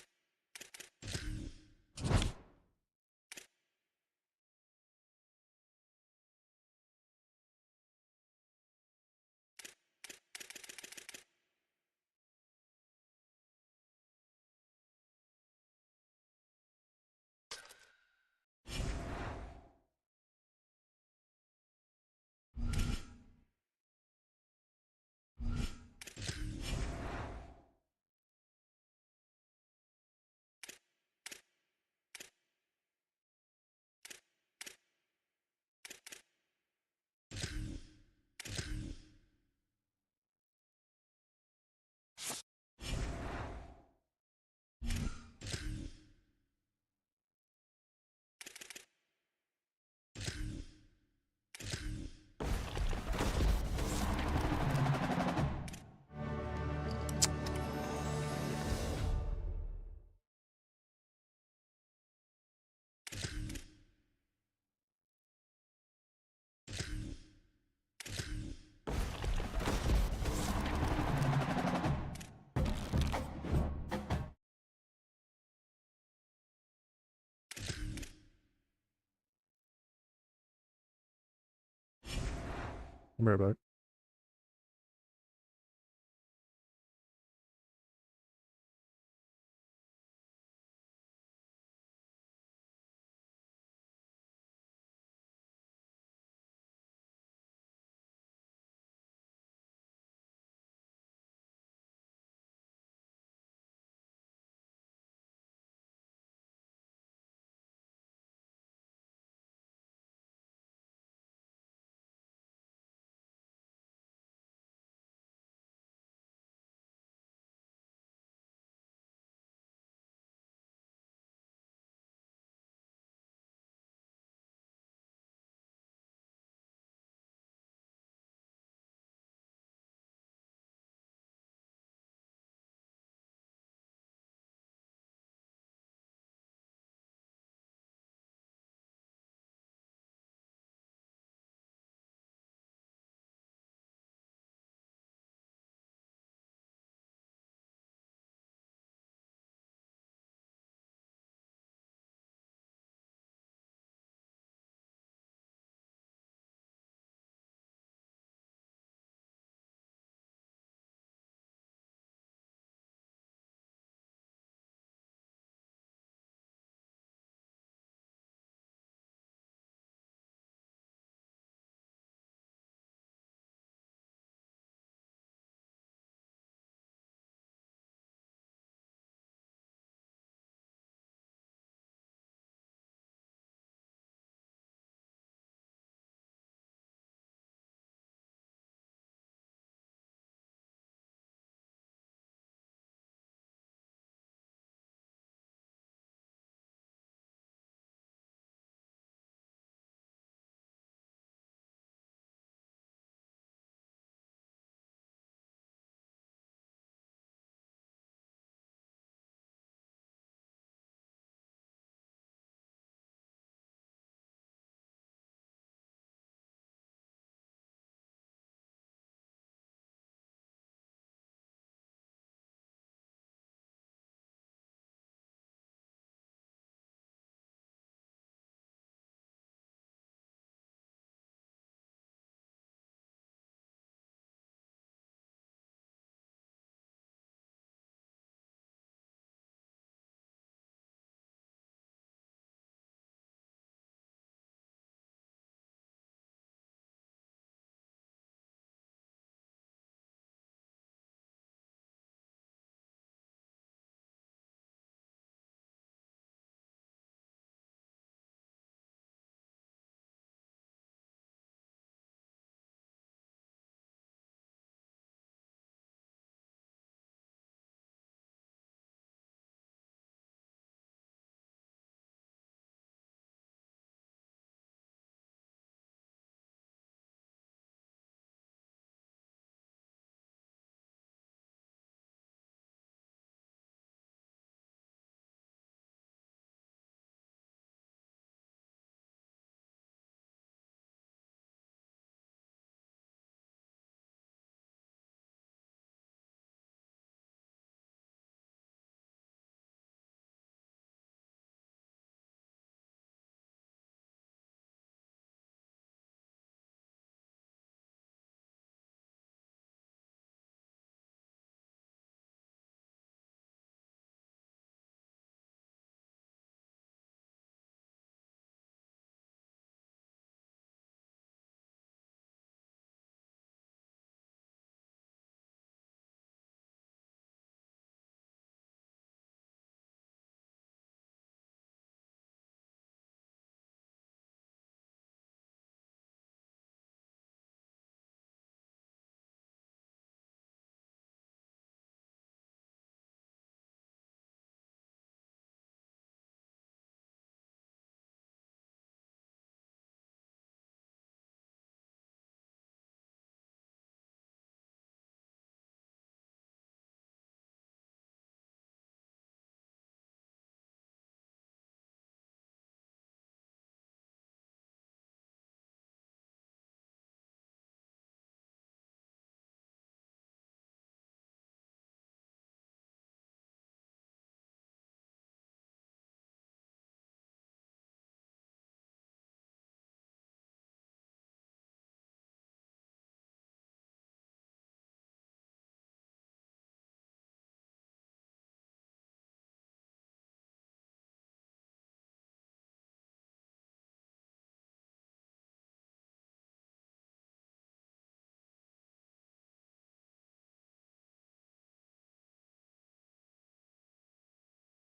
I'm right back.